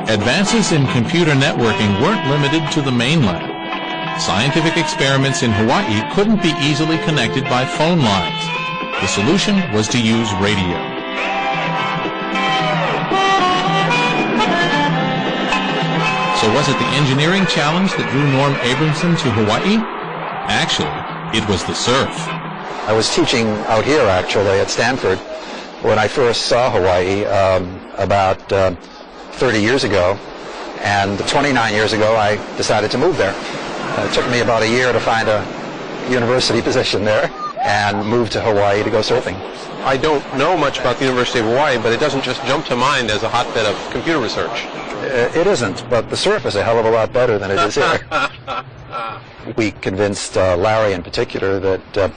Advances in computer networking weren't limited to the mainland. Scientific experiments in Hawaii couldn't be easily connected by phone lines. The solution was to use radio. So was it the engineering challenge that drew Norm Abramson to Hawaii? Actually, it was the surf.
I was teaching out here, actually, at Stanford, when I first saw Hawaii about 30 years ago, and 29 years ago I decided to move there. It took me about a year to find a university position there and moved to Hawaii to go surfing.
I don't know much about the University of Hawaii, but it doesn't just jump to mind as a hotbed of computer research.
It isn't, but the surf is a hell of a lot better than it is here. We convinced Larry in particular that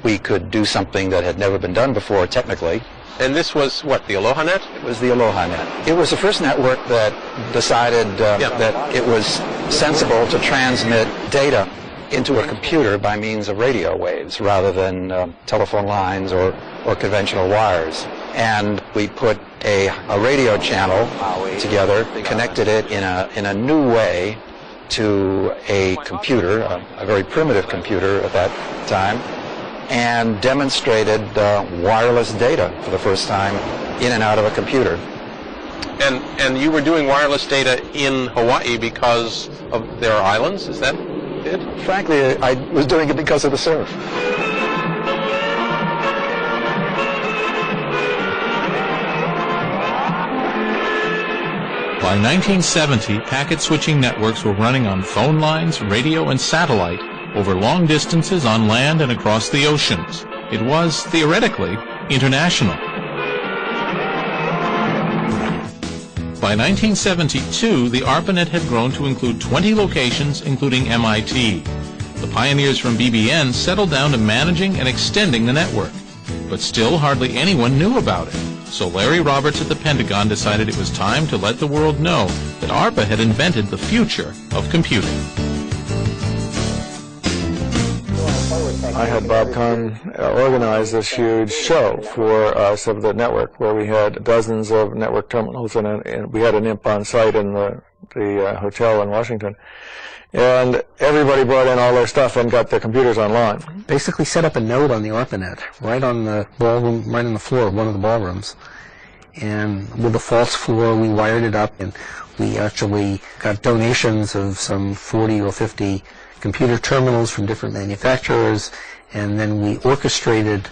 we could do something that had never been done before technically.
And this was, what, the Aloha Net?
It was the Aloha Net. It was the first network that decided that it was sensible to transmit data into a computer by means of radio waves rather than telephone lines or conventional wires. And we put a radio channel together, connected it in a new way to a computer, a very primitive computer at that time, and demonstrated wireless data for the first time in and out of a computer.
And you were doing wireless data in Hawaii because of their islands? Is that it?
Frankly, I was doing it because of the surf.
By 1970, packet switching networks were running on phone lines, radio, and satellite over long distances on land and across the oceans. It was, theoretically, international. By 1972, the ARPANET had grown to include 20 locations, including MIT. The pioneers from BBN settled down to managing and extending the network. But still, hardly anyone knew about it. So Larry Roberts at the Pentagon decided it was time to let the world know that ARPA had invented the future of computing.
I had Bob Kahn organize this huge show for us of the network, where we had dozens of network terminals, and we had an imp on site in the hotel in Washington. and everybody brought in all their stuff and got their computers online.
Basically set up a node on the ARPANET, right on the ballroom, right on the floor of one of the ballrooms. And with a false floor, we wired it up, and we actually got donations of some 40 or 50 computer terminals from different manufacturers, and then we orchestrated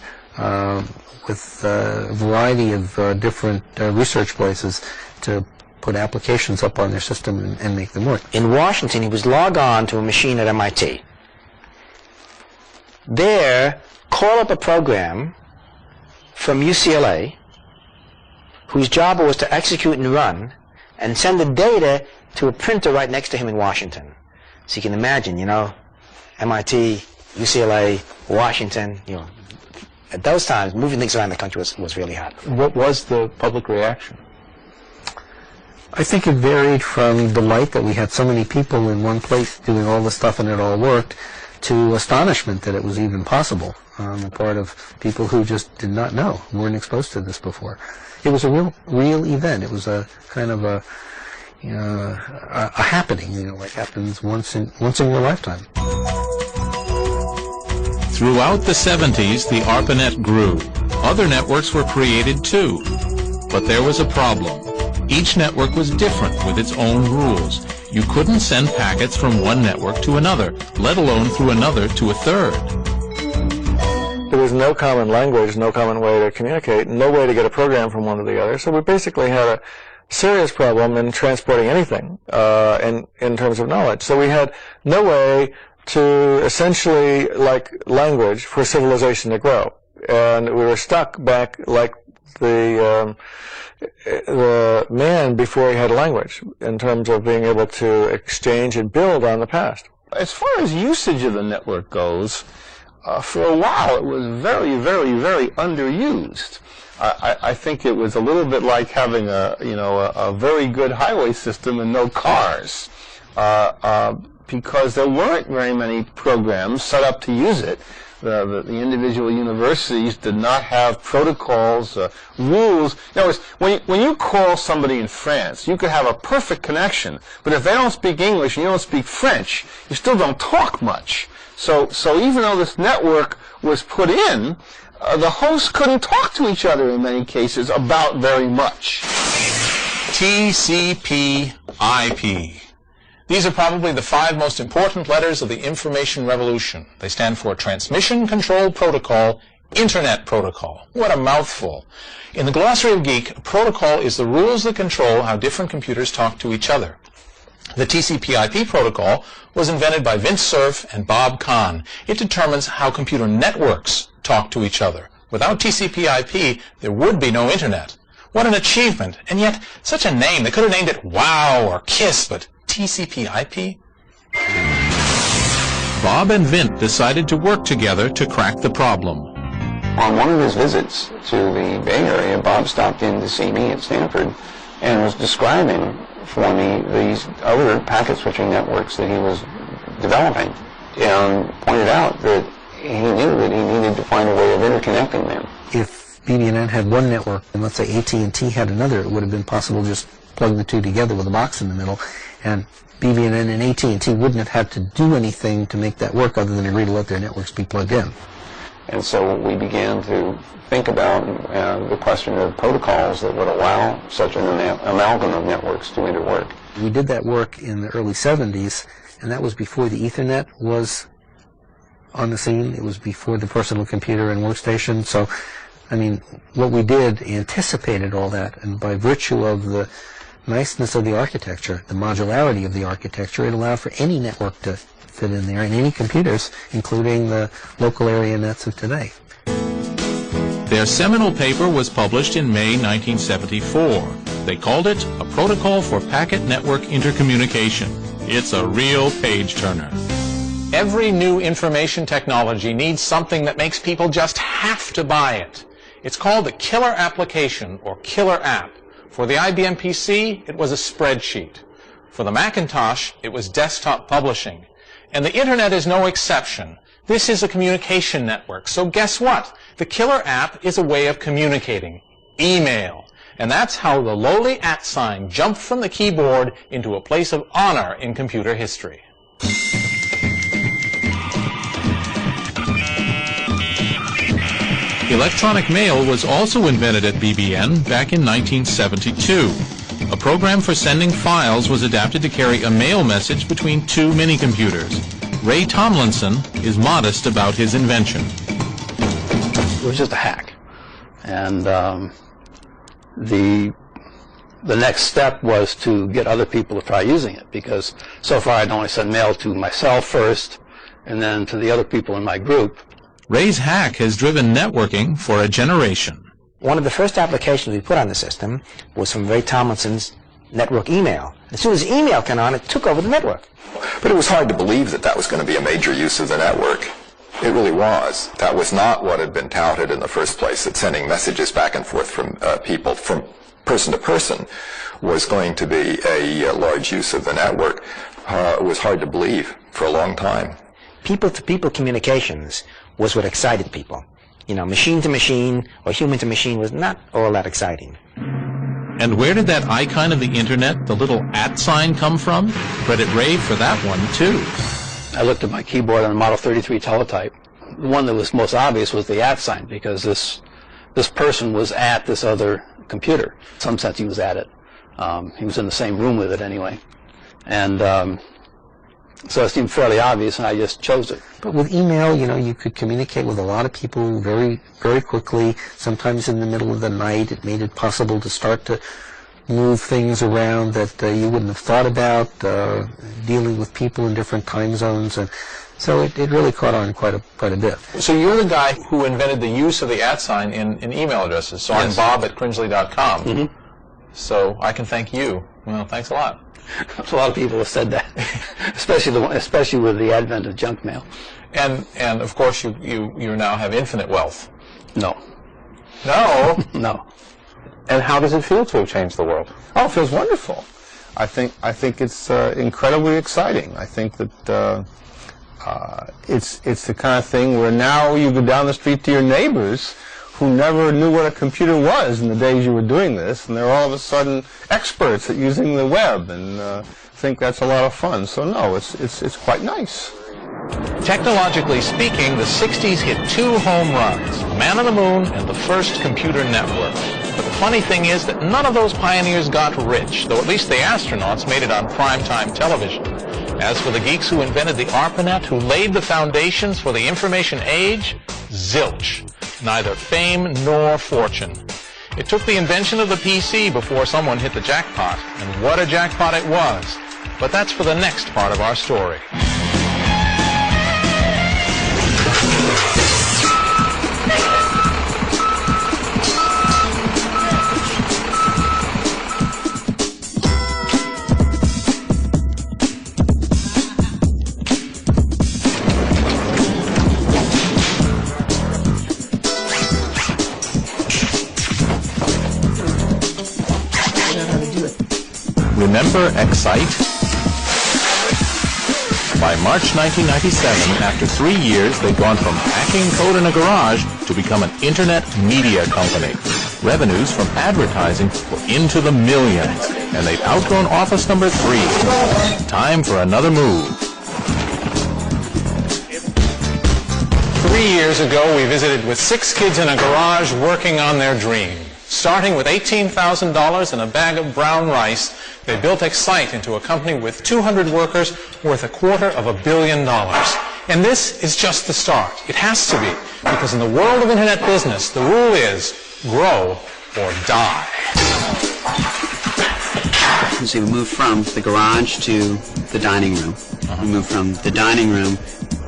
with a variety of different research places to put applications up on their system and make them work.
In Washington, he was log on to a machine at MIT. There, call up a program from UCLA whose job was to execute and run and send the data to a printer right next to him in Washington. So you can imagine, you know, MIT, UCLA, Washington, you know, at those times, moving things around the country was really hot.
What was the public reaction?
I think it varied from delight that we had so many people in one place doing all the stuff and it all worked, to astonishment that it was even possible on the part of people who just did not know, weren't exposed to this before. It was a real event. It was a kind of a happening, you know, like happens once in your lifetime.
Throughout the 70s, the ARPANET grew. Other networks were created too. But there was a problem. Each network was different with its own rules. You couldn't send packets from one network to another, let alone through another to a third.
There was no common language, no common way to communicate, no way to get a program from one to the other. So we basically had a serious problem in transporting anything in terms of knowledge. So we had no way to essentially, like language, for civilization to grow. And we were stuck back like the man before he had a language in terms of being able to exchange and build on the past.
As far as usage of the network goes, for a while it was very, very, very underused. I think it was a little bit like having a very good highway system and no cars, because there weren't very many programs set up to use it. The individual universities did not have protocols, rules. In other words, when you call somebody in France, you could have a perfect connection, but if they don't speak English and you don't speak French, you still don't talk much. So even though this network was put in, the hosts couldn't talk to each other in many cases about very much.
TCP/IP. These are probably the 5 most important letters of the information revolution. They stand for Transmission Control Protocol, Internet Protocol. What a mouthful. In the Glossary of Geek, a protocol is the rules that control how different computers talk to each other. The TCP/IP protocol was invented by Vint Cerf and Bob Kahn. It determines how computer networks talk to each other. Without TCP/IP, there would be no Internet. What an achievement, and yet such a name. They could have named it WOW or KISS, but TCP/IP?
Bob and Vint decided to work together to crack the problem.
On one of his visits to the Bay Area, Bob stopped in to see me at Stanford and was describing for me these other packet switching networks that he was developing, and pointed out that he knew that he needed to find a way of interconnecting them.
If BB&N had one network and let's say AT&T had another, it would have been possible to just plug the two together with a box in the middle, and BB&N and AT&T wouldn't have had to do anything to make that work other than agree to let their networks be plugged in.
And so we began to think about the question of protocols that would allow such an amalgam of networks to interwork.
We did that work in the early 70s, and that was before the Ethernet was on the scene. It was before the personal computer and workstation. So, I mean, what we did anticipated all that, and by virtue of the niceness of the architecture, the modularity of the architecture, it allowed for any network to fit in there, and any computers, including the local area nets of today.
Their seminal paper was published in May 1974. They called it A Protocol for Packet Network Intercommunication. It's a real page-turner.
Every new information technology needs something that makes people just have to buy it. It's called the killer application or killer app. For the IBM PC, it was a spreadsheet. For the Macintosh, it was desktop publishing. And the Internet is no exception. This is a communication network. So guess what? The killer app is a way of communicating. Email. And that's how the lowly @ sign jumped from the keyboard into a place of honor in computer history.
Electronic mail was also invented at BBN back in 1972. A program for sending files was adapted to carry a mail message between two mini-computers. Ray Tomlinson is modest about his invention.
It was just a hack. And the next step was to get other people to try using it, because so far I'd only sent mail to myself first and then to the other people in my group.
Ray's hack has driven networking for a generation.
One of the first applications we put on the system was from Ray Tomlinson's network email. As soon as email came on, it took over the network.
But it was hard to believe that that was going to be a major use of the network. It really was. That was not what had been touted in the first place, that sending messages back and forth from people from person to person was going to be a large use of the network. It was hard to believe for a long time.
People-to-people communications was what excited people. You know, machine-to-machine or human-to-machine was not all that exciting.
And where did that icon of the Internet, the little @ sign, come from? Credit Ray for that one, too.
I looked at my keyboard on a Model 33 teletype. The one that was most obvious was the @ sign, because this person was at this other computer. In some sense, he was at it. He was in the same room with it anyway. And so it seemed fairly obvious, and I just chose it.
But with email, you know, you could communicate with a lot of people very, very quickly, sometimes in the middle of the night. It made it possible to start to move things around that you wouldn't have thought about, dealing with people in different time zones. And so it really caught on quite a bit.
So you're the guy who invented the use of the @ sign in email addresses. So
Yes.
I'm bob@cringely.com.
Mm-hmm.
So I can thank you. Well, thanks a lot.
A lot of people have said that, especially with the advent of junk mail.
And of course you now have infinite wealth.
No.
No?
No.
And how does it feel to have changed the world?
Oh, it feels wonderful. I think it's incredibly exciting. I think that it's the kind of thing where now you go down the street to your neighbors who never knew what a computer was in the days you were doing this, and they're all of a sudden experts at using the web, and think that's a lot of fun. So no, it's quite nice.
Technologically speaking, the 60s hit 2 home runs, Man on the Moon and the first computer network. But the funny thing is that none of those pioneers got rich, though at least the astronauts made it on primetime television. As for the geeks who invented the ARPANET, who laid the foundations for the information age, zilch. Neither fame nor fortune. It took the invention of the PC before someone hit the jackpot, and what a jackpot it was. But that's for the next part of our story.
Remember Excite? By March 1997, after 3 years, they'd gone from hacking code in a garage to become an internet media company. Revenues from advertising were into the millions, and they'd outgrown office number 3. Time for another move.
3 years ago, we visited with 6 kids in a garage working on their dream. Starting with $18,000 and a bag of brown rice, they built Excite into a company with 200 workers worth $250 million. And this is just the start. It has to be, because in the world of internet business, the rule is grow or die.
You see, we moved from the garage to the dining room. We moved from the dining room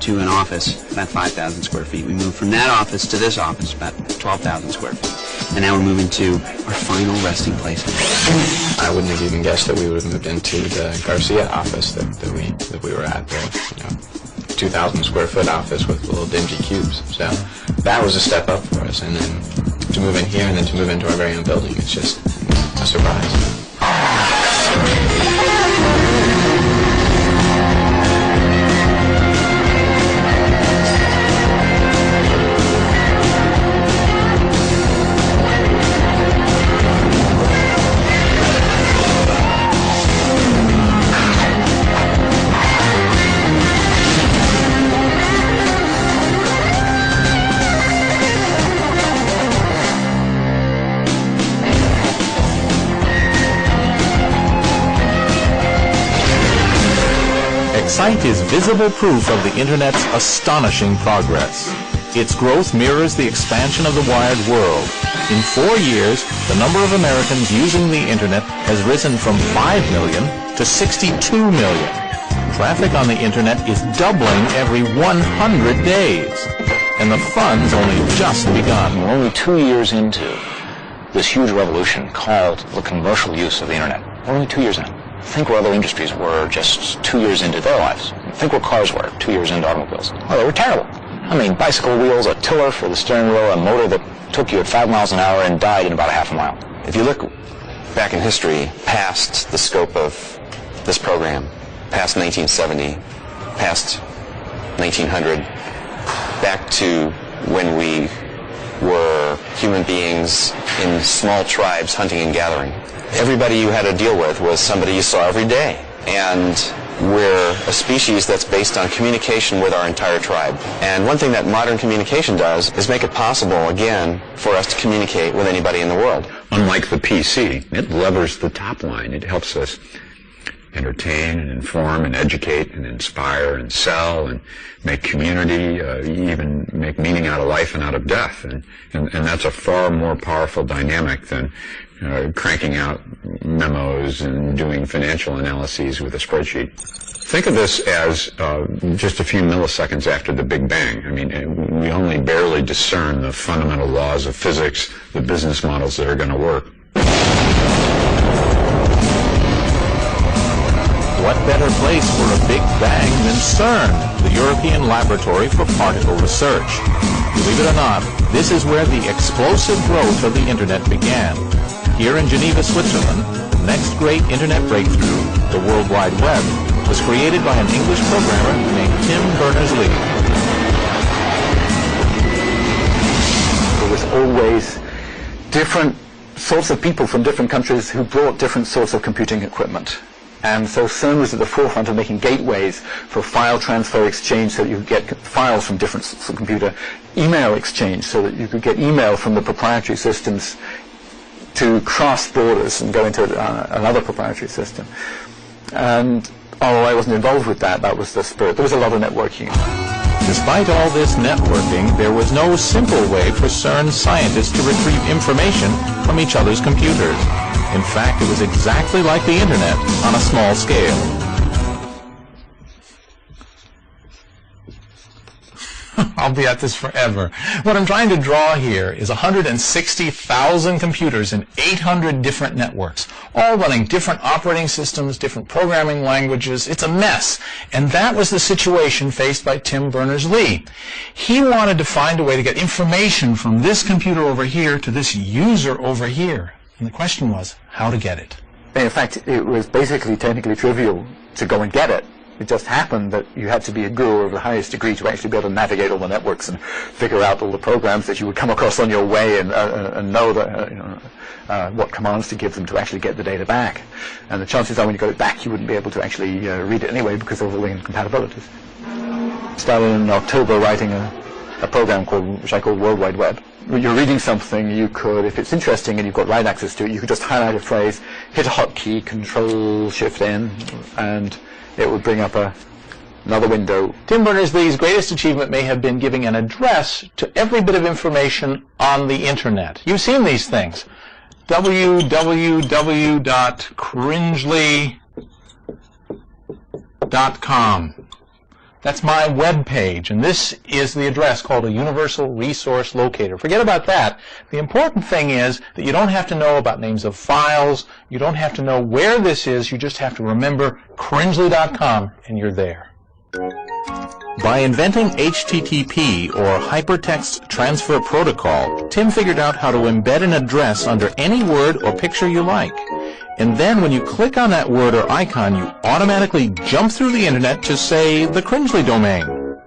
to an office, about 5,000 square feet. We moved from that office to this office, about 12,000 square feet. And now we're moving to our final resting place.
I wouldn't have even guessed that we would have moved into the Garcia office that we were at, the 2,000 square foot office with little dingy cubes. So that was a step up for us. And then to move in here and then to move into our very own building, it's just a surprise.
site is visible proof of the Internet's astonishing progress. Its growth mirrors the expansion of the wired world. In 4 years, the number of Americans using the Internet has risen from 5 million to 62 million. Traffic on the Internet is doubling every 100 days. And the fun's only just begun.
We're only 2 years into this huge revolution called the commercial use of the Internet. We're only 2 years in. Think where other industries were just 2 years into their lives. Think where cars were 2 years into automobiles. Oh, they were terrible. I mean, bicycle wheels, a tiller for the steering wheel, a motor that took you at 5 miles an hour and died in about a half a mile.
If you look back in history, past the scope of this program, past 1970, past 1900, back to when we were human beings in small tribes hunting and gathering. Everybody you had to deal with was somebody you saw every day. And we're a species that's based on communication with our entire tribe. And one thing that modern communication does is make it possible, again, for us to communicate with anybody in the world.
Unlike the PC, it levers the top line. It helps us entertain and inform and educate and inspire and sell and make community, even make meaning out of life and out of death. And that's a far more powerful dynamic than cranking out memos and doing financial analyses with a spreadsheet. Think of this as just a few milliseconds after the Big Bang. I mean, we only barely discern the fundamental laws of physics, the business models that are going to work.
What better place for a Big Bang than CERN, the European Laboratory for Particle Research? Believe it or not, this is where the explosive growth of the Internet began. Here in Geneva, Switzerland, the next great Internet breakthrough, the World Wide Web, was created by an English programmer named Tim Berners-Lee.
There was always different sorts of people from different countries who brought different sorts of computing equipment. And so CERN was at the forefront of making gateways for file transfer exchange so that you could get files from different sorts of computer, email exchange so that you could get email from the proprietary systems to cross borders and go into another proprietary system. And although I wasn't involved with that, that was the spirit. There was a lot of networking.
Despite all this networking, there was no simple way for CERN scientists to retrieve information from each other's computers. In fact, it was exactly like the Internet on a small scale.
I'll be at this forever. What I'm trying to draw here is 160,000 computers in 800 different networks, all running different operating systems, different programming languages. It's a mess. And that was the situation faced by Tim Berners-Lee. He wanted to find a way to get information from this computer over here to this user over here. And the question was, how to get it.
In fact, it was basically technically trivial to go and get it. It just happened that you had to be a guru of the highest degree to actually be able to navigate all the networks and figure out all the programs that you would come across on your way and know that, what commands to give them to actually get the data back. And the chances are when you got it back, you wouldn't be able to actually read it anyway because of all the incompatibilities. Started in October writing a program which I call World Wide Web. When you're reading something, you could, if it's interesting and you've got write access to it, you could just highlight a phrase, hit a hotkey, Control-Shift-N, and it would bring up another window.
Tim Berners-Lee's greatest achievement may have been giving an address to every bit of information on the Internet. You've seen these things. www.cringely.com. That's my web page, and this is the address called a Universal Resource Locator. Forget about that. The important thing is that you don't have to know about names of files. You don't have to know where this is. You just have to remember cringely.com, and you're there.
By inventing HTTP, or Hypertext Transfer Protocol, Tim figured out how to embed an address under any word or picture you like. And then when you click on that word or icon, you automatically jump through the Internet to, say, the Cringely domain.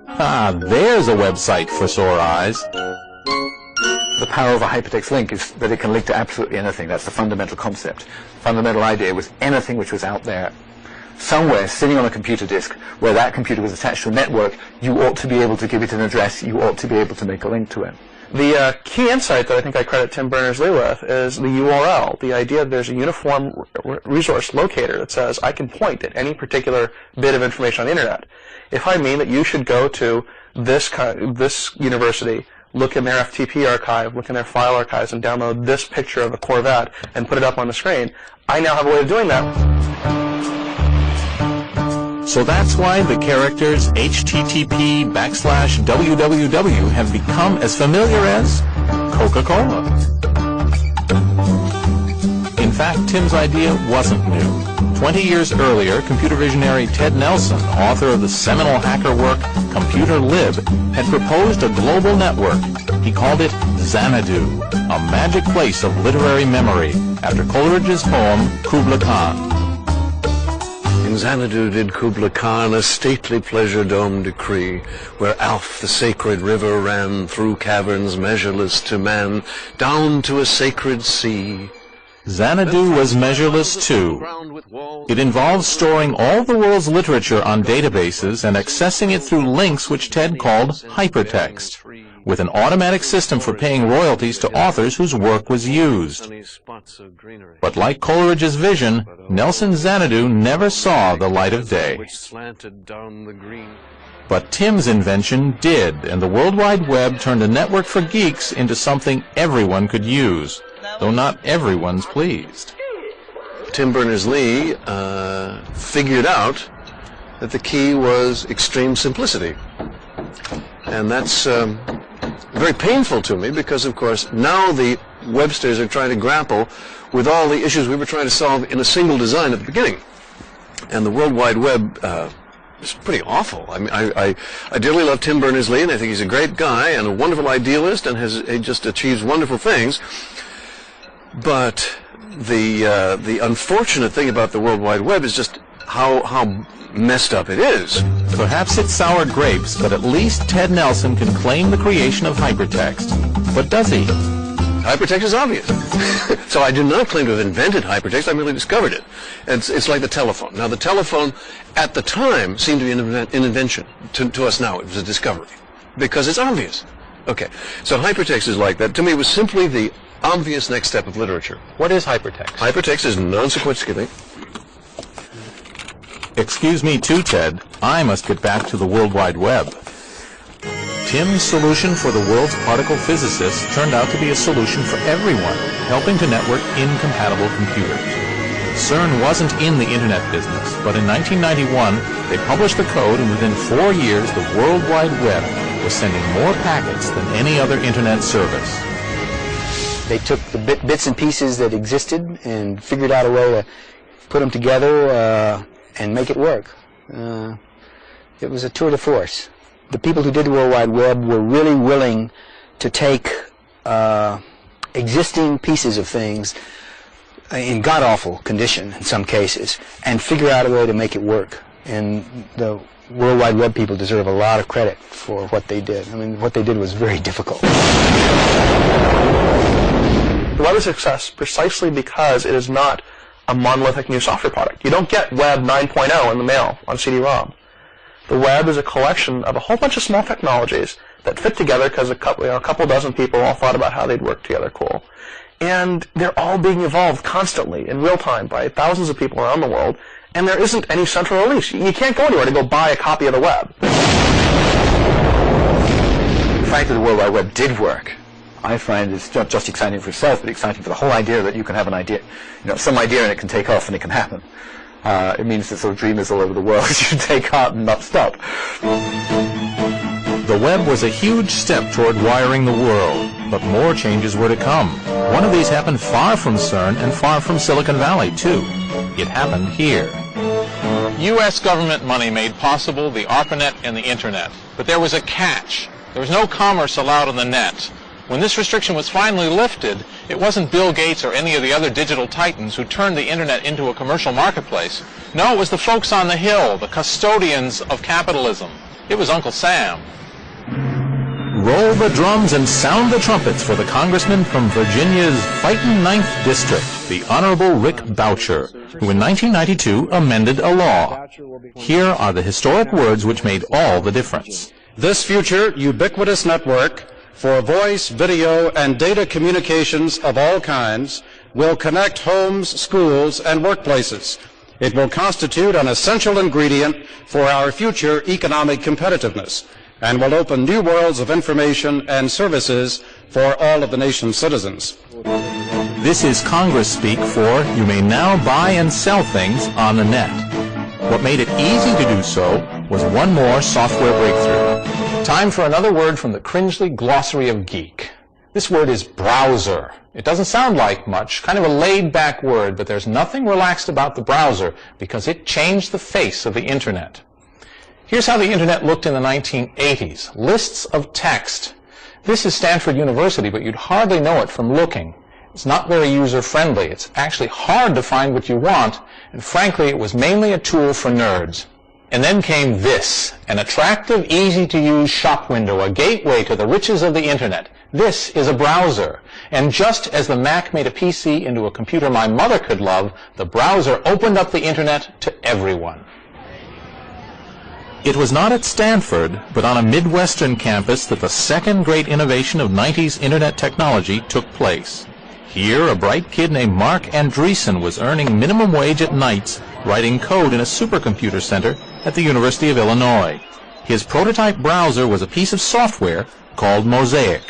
Ah, there's a website for sore eyes.
The power of a hypertext link is that it can link to absolutely anything. That's the fundamental concept. The fundamental idea was anything which was out there somewhere sitting on a computer disk where that computer was attached to a network, you ought to be able to give it an address, you ought to be able to make a link to it.
The key insight that I think I credit Tim Berners-Lee with is the URL, the idea that there's a uniform resource locator that says I can point at any particular bit of information on the internet. If I mean that you should go to this university, look in their FTP archive, look in their file archives, and download this picture of a Corvette and put it up on the screen, I now have a way of doing that.
So that's why the characters http://www have become as familiar as Coca-Cola. In fact, Tim's idea wasn't new. 20 years earlier, computer visionary Ted Nelson, author of the seminal hacker work Computer Lib, had proposed a global network. He called it Xanadu, a magic place of literary memory, after Coleridge's poem Kubla Khan.
In Xanadu did Kubla Khan a stately pleasure-dome decree, where Alph the sacred river ran through caverns measureless to man, down to a sacred sea.
Xanadu was measureless too. It involves storing all the world's literature on databases and accessing it through links which Ted called hypertext, with an automatic system for paying royalties to authors whose work was used. But like Coleridge's vision, Nelson's Xanadu never saw the light of day. But Tim's invention did, and the World Wide Web turned a network for geeks into something everyone could use, though not everyone's pleased.
Tim Berners-Lee figured out that the key was extreme simplicity. And that's very painful to me because, of course, now the Websters are trying to grapple with all the issues we were trying to solve in a single design at the beginning. And the World Wide Web is pretty awful. I mean, I dearly love Tim Berners-Lee, and I think he's a great guy and a wonderful idealist and he just achieves wonderful things. But the unfortunate thing about the World Wide Web is just how messed up it is.
Perhaps it's sour grapes, but at least Ted Nelson can claim the creation of hypertext. But does he?
Hypertext is obvious. So I do not claim to have invented hypertext, I merely discovered it. It's like the telephone. Now the telephone at the time seemed to be an invention. To us now it was a discovery. Because it's obvious. Okay, so hypertext is like that. To me it was simply the obvious next step of literature.
What is hypertext?
Hypertext is non-sequential.
Excuse me too, Ted. I must get back to the World Wide Web. Tim's solution for the world's particle physicists turned out to be a solution for everyone, helping to network incompatible computers. CERN wasn't in the Internet business, but in 1991, they published the code, and within 4 years, the World Wide Web was sending more packets than any other Internet service.
They took the bits and pieces that existed and figured out a way to put them together and make it work. It was a tour de force. The people who did the World Wide Web were really willing to take existing pieces of things in god-awful condition in some cases and figure out a way to make it work. And the World Wide Web people deserve a lot of credit for what they did. I mean, what they did was very difficult.
The web is a success precisely because it is not a monolithic new software product. You don't get Web 9.0 in the mail on CD-ROM. The web is a collection of a whole bunch of small technologies that fit together because a couple dozen people all thought about how they'd work together cool. And they're all being evolved constantly in real time by thousands of people around the world, and there isn't any central release. You can't go anywhere to go buy a copy of the web.
The fact that the World Wide Web did work, I find is not just exciting for itself, but exciting for the whole idea that you can have an idea, some idea and it can take off and it can happen. It means that sort of dreamers all over the world should take heart and not stop.
The web was a huge step toward wiring the world, but more changes were to come. One of these happened far from CERN and far from Silicon Valley, too. It happened here.
U.S. government money made possible the ARPANET and the Internet. But there was a catch. There was no commerce allowed on the net. When this restriction was finally lifted, it wasn't Bill Gates or any of the other digital titans who turned the Internet into a commercial marketplace. No, it was the folks on the Hill, the custodians of capitalism. It was Uncle Sam.
Roll the drums and sound the trumpets for the congressman from Virginia's fightin' 9th District, the Honorable Rick Boucher, who in 1992 amended a law. Here are the historic words which made all the difference.
This future ubiquitous network for voice, video, and data communications of all kinds will connect homes, schools, and workplaces. It will constitute an essential ingredient for our future economic competitiveness and will open new worlds of information and services for all of the nation's citizens.
This is Congress speak for you may now buy and sell things on the net. What made it easy to do so was one more software breakthrough.
Time for another word from the Cringely Glossary of Geek. This word is browser. It doesn't sound like much, kind of a laid-back word, but there's nothing relaxed about the browser because it changed the face of the Internet. Here's how the Internet looked in the 1980s. Lists of text. This is Stanford University, but you'd hardly know it from looking. It's not very user-friendly. It's actually hard to find what you want, and frankly, it was mainly a tool for nerds. And then came this, an attractive, easy-to-use shop window, a gateway to the riches of the Internet. This is a browser. And just as the Mac made a PC into a computer my mother could love, the browser opened up the Internet to everyone.
It was not at Stanford, but on a Midwestern campus that the second great innovation of 90s Internet technology took place. Here, a bright kid named Mark Andreessen was earning minimum wage at nights, writing code in a supercomputer center at the University of Illinois. His prototype browser was a piece of software called Mosaic.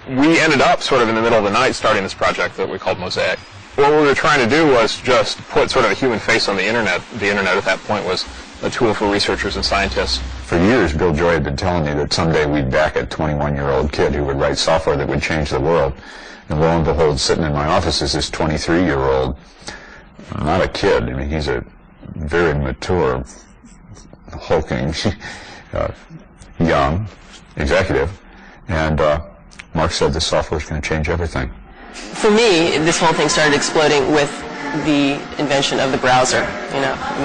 We ended up sort of in the middle of the night starting this project that we called Mosaic. What we were trying to do was just put sort of a human face on the Internet. The Internet at that point was a tool for researchers and scientists.
For years, Bill Joy had been telling me that someday we'd back a 21-year-old kid who would write software that would change the world. And lo and behold, sitting in my office is this 23-year-old, not a kid. I mean, he's a very mature, hulking, young executive. And Mark said this software is going to change everything.
For me, this whole thing started exploding with the invention of the browser,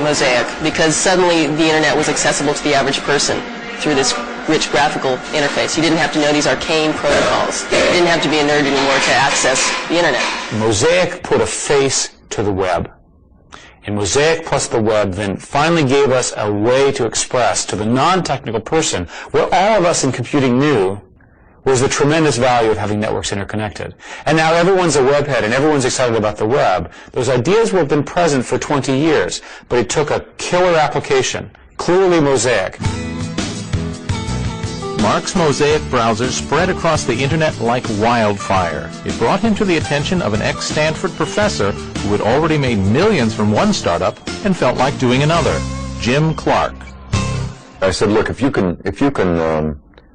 Mosaic, because suddenly the Internet was accessible to the average person through this rich graphical interface. You didn't have to know these arcane protocols. You didn't have to be a nerd anymore to access the Internet.
Mosaic put a face to the web. And Mosaic plus the web then finally gave us a way to express to the non-technical person what all of us in computing knew was the tremendous value of having networks interconnected. And now everyone's a webhead and everyone's excited about the web. Those ideas have been present for 20 years, but it took a killer application, clearly Mosaic.
Mark's Mosaic browser spread across the Internet like wildfire. It brought him to the attention of an ex-Stanford professor who had already made millions from one startup and felt like doing another, Jim Clark.
I said, look, if you can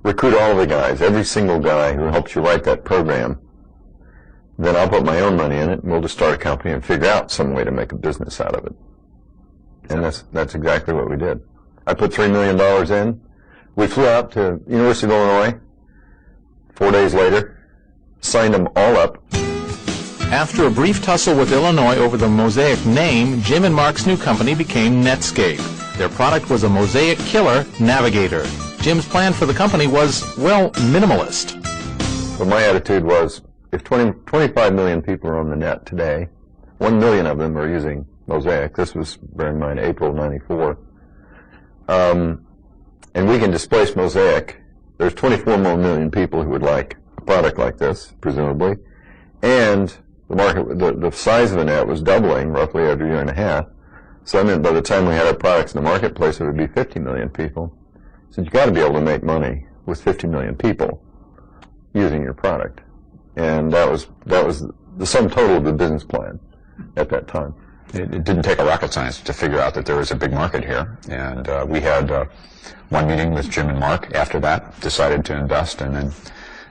recruit all of the guys, every single guy who helps you write that program, then I'll put my own money in it and we'll just start a company and figure out some way to make a business out of it. And that's exactly what we did. I put $3 million in. We flew out to University of Illinois 4 days later, signed them all up.
After a brief tussle with Illinois over the Mosaic name, Jim and Mark's new company became Netscape. Their product was a Mosaic killer, Navigator. Jim's plan for the company was, well, minimalist.
But my attitude was, if 25 million people are on the net today, 1 million of them are using Mosaic. This was, bear in mind, April of '94. And we can displace Mosaic. There's 24 more million people who would like a product like this, presumably. And the market, the size of the net was doubling roughly every year and a half. So I meant by the time we had our products in the marketplace, it would be 50 million people. So you've got to be able to make money with 50 million people using your product. And that was the sum total of the business plan at that time.
It didn't take a rocket science to figure out that there was a big market here. And we had one meeting with Jim and Mark after that, decided to invest, and then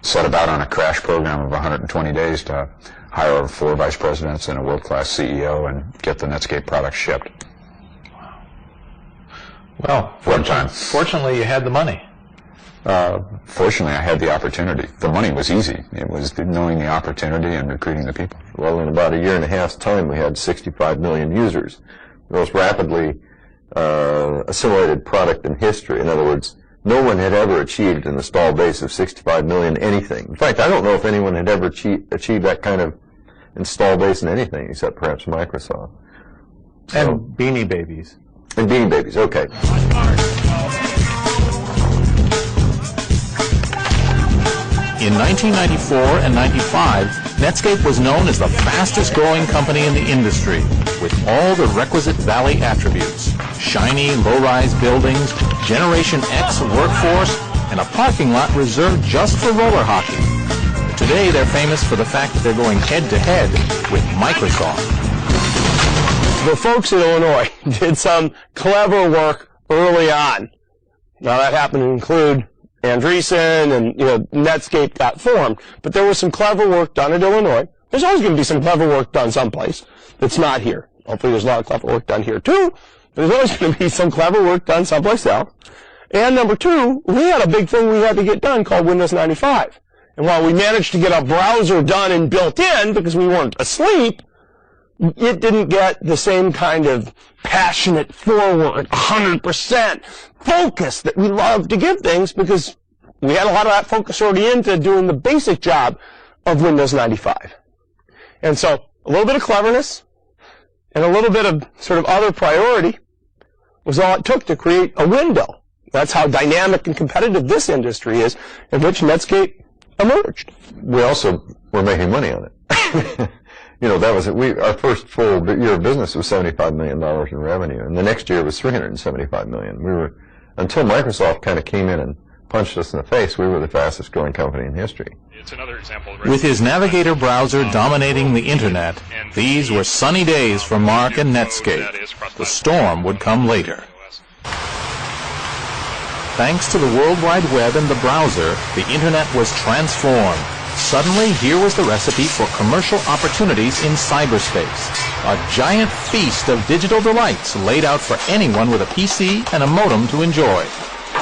set about on a crash program of 120 days to hire 4 vice presidents and a world-class CEO and get the Netscape product shipped.
Well, fortunately, you had the money.
Fortunately, I had the opportunity. The money was easy. It was knowing the opportunity and recruiting the people.
Well, in about a year and a half's time, we had 65 million users. The most rapidly assimilated product in history. In other words, no one had ever achieved an install base of 65 million anything. In fact, I don't know if anyone had ever achieved that kind of install base in anything except perhaps Microsoft.
And Beanie Babies.
And Beanie Babies, okay.
In 1994 and 95, Netscape was known as the fastest growing company in the industry, with all the requisite Valley attributes: shiny, low-rise buildings, Generation X workforce, and a parking lot reserved just for roller hockey. Today, they're famous for the fact that they're going head-to-head with Microsoft.
The folks in Illinois did some clever work early on. Now, that happened to include Andreessen, and Netscape got formed. But there was some clever work done in Illinois. There's always going to be some clever work done someplace that's not here. Hopefully there's a lot of clever work done here too. But there's always going to be some clever work done someplace else. And number two, we had a big thing we had to get done called Windows 95. And while we managed to get a browser done and built in because we weren't asleep, it didn't get the same kind of passionate, forward, 100% focus that we love to give things, because we had a lot of that focus already into doing the basic job of Windows 95. And so a little bit of cleverness and a little bit of sort of other priority was all it took to create a window. That's how dynamic and competitive this industry is, in which Netscape emerged.
We also were making money on it. That was it. Our first full year of business was $75 million in revenue, and the next year was $375 million. Until Microsoft kind of came in and punched us in the face, we were the fastest growing company in history.
It's another example.
With his Navigator browser dominating the internet, these were sunny days for Mark and Netscape. The storm would come later. Thanks to the World Wide Web and the browser, the internet was transformed. Suddenly, here was the recipe for commercial opportunities in cyberspace. A giant feast of digital delights laid out for anyone with a PC and a modem to enjoy.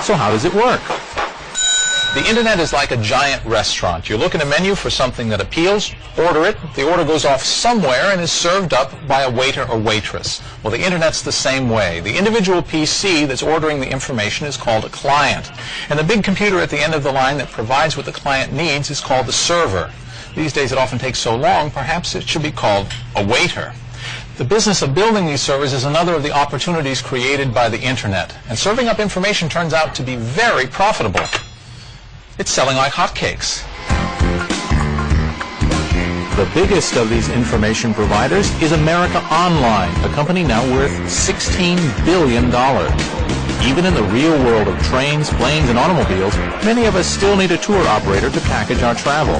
So how does it work?
The internet is like a giant restaurant. You look in a menu for something that appeals, order it, the order goes off somewhere and is served up by a waiter or waitress. Well, the internet's the same way. The individual PC that's ordering the information is called a client. And the big computer at the end of the line that provides what the client needs is called the server. These days it often takes so long, perhaps it should be called a waiter. The business of building these servers is another of the opportunities created by the internet. And serving up information turns out to be very profitable. It's selling like hotcakes.
The biggest of these information providers is America Online, a company now worth $16 billion. Even in the real world of trains, planes, and automobiles, many of us still need a tour operator to package our travel.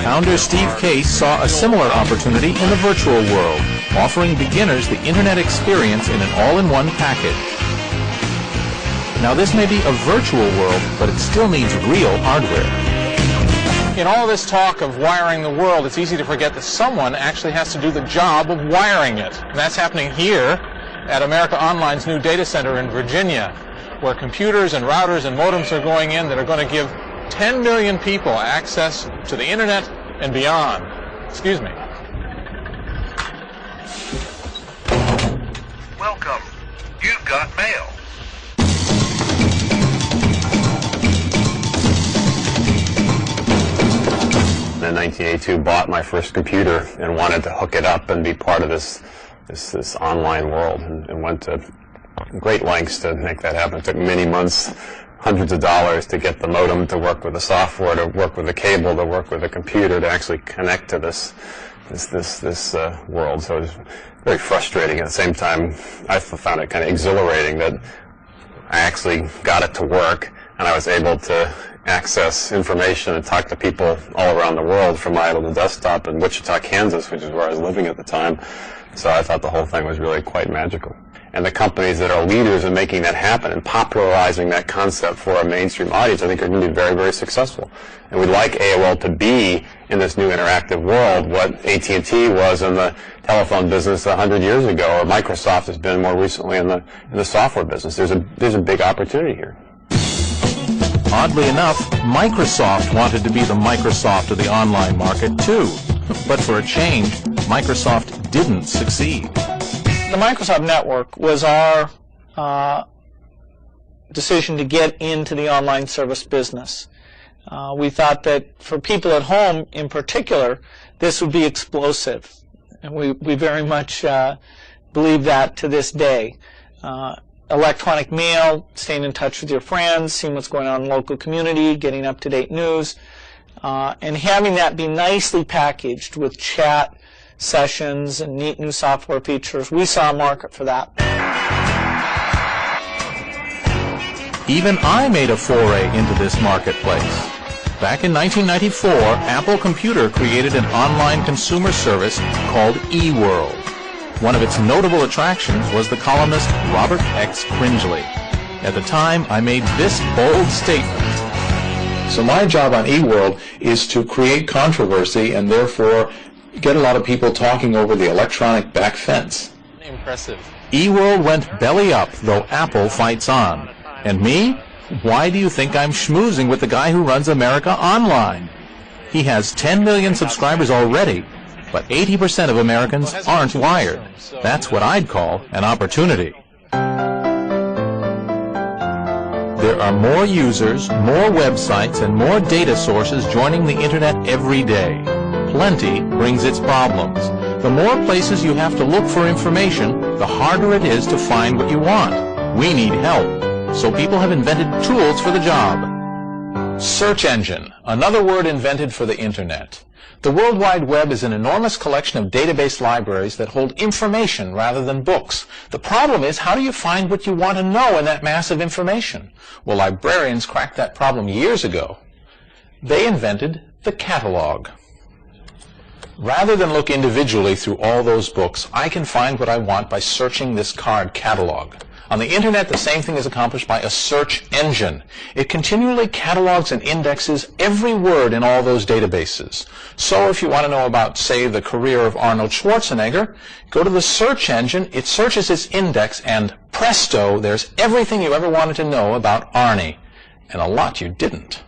Founder Steve Case saw a similar opportunity in the virtual world, offering beginners the internet experience in an all-in-one package. Now, this may be a virtual world, but it still needs real hardware.
In all this talk of wiring the world, it's easy to forget that someone actually has to do the job of wiring it. And that's happening here at America Online's new data center in Virginia, where computers and routers and modems are going in that are going to give 10 million people access to the internet and beyond. Excuse me.
Welcome. You've got mail.
In 1982, bought my first computer and wanted to hook it up and be part of this online world, and went to great lengths to make that happen. It took many months, hundreds of dollars to get the modem to work with the software, to work with the cable, to work with the computer, to actually connect to this world. So it was very frustrating. At the same time, I found it kind of exhilarating that I actually got it to work, and I was able to access information and talk to people all around the world from my little desktop in Wichita, Kansas, which is where I was living at the time. So I thought the whole thing was really quite magical. And the companies that are leaders in making that happen and popularizing that concept for a mainstream audience, I think are going to be very, very successful. And we'd like AOL to be in this new interactive world what AT&T was in the telephone business 100 years ago, or Microsoft has been more recently in the software business. There's a big opportunity here.
Oddly enough, Microsoft wanted to be the Microsoft of the online market too. But for a change, Microsoft didn't succeed.
The Microsoft Network was our decision to get into the online service business. We thought that for people at home in particular, this would be explosive. And we very much believe that to this day. Electronic mail, staying in touch with your friends, seeing what's going on in the local community, getting up-to-date news, and having that be nicely packaged with chat sessions and neat new software features. We saw a market for that.
Even I made a foray into this marketplace. Back in 1994, Apple Computer created an online consumer service called eWorld. One of its notable attractions was the columnist Robert X. Cringely. At the time, I made this bold statement.
So my job on eWorld is to create controversy and therefore get a lot of people talking over the electronic back fence.
Impressive.
eWorld went belly up, though Apple fights on. And me? Why do you think I'm schmoozing with the guy who runs America Online? He has 10 million subscribers already, but 80% of Americans aren't wired. That's what I'd call an opportunity. There are more users, more websites, and more data sources joining the Internet every day. Plenty brings its problems. The more places you have to look for information, the harder it is to find what you want. We need help. So people have invented tools for the job. Search engine, another word invented for the Internet. The World Wide Web is an enormous collection of database libraries that hold information rather than books. The problem is, how do you find what you want to know in that massive information? Well, librarians cracked that problem years ago. They invented the catalog. Rather than look individually through all those books, I can find what I want by searching this card catalog. On the Internet, the same thing is accomplished by a search engine. It continually catalogs and indexes every word in all those databases. So if you want to know about, say, the career of Arnold Schwarzenegger, go to the search engine, it searches its index, and presto, there's everything you ever wanted to know about Arnie. And a lot you didn't.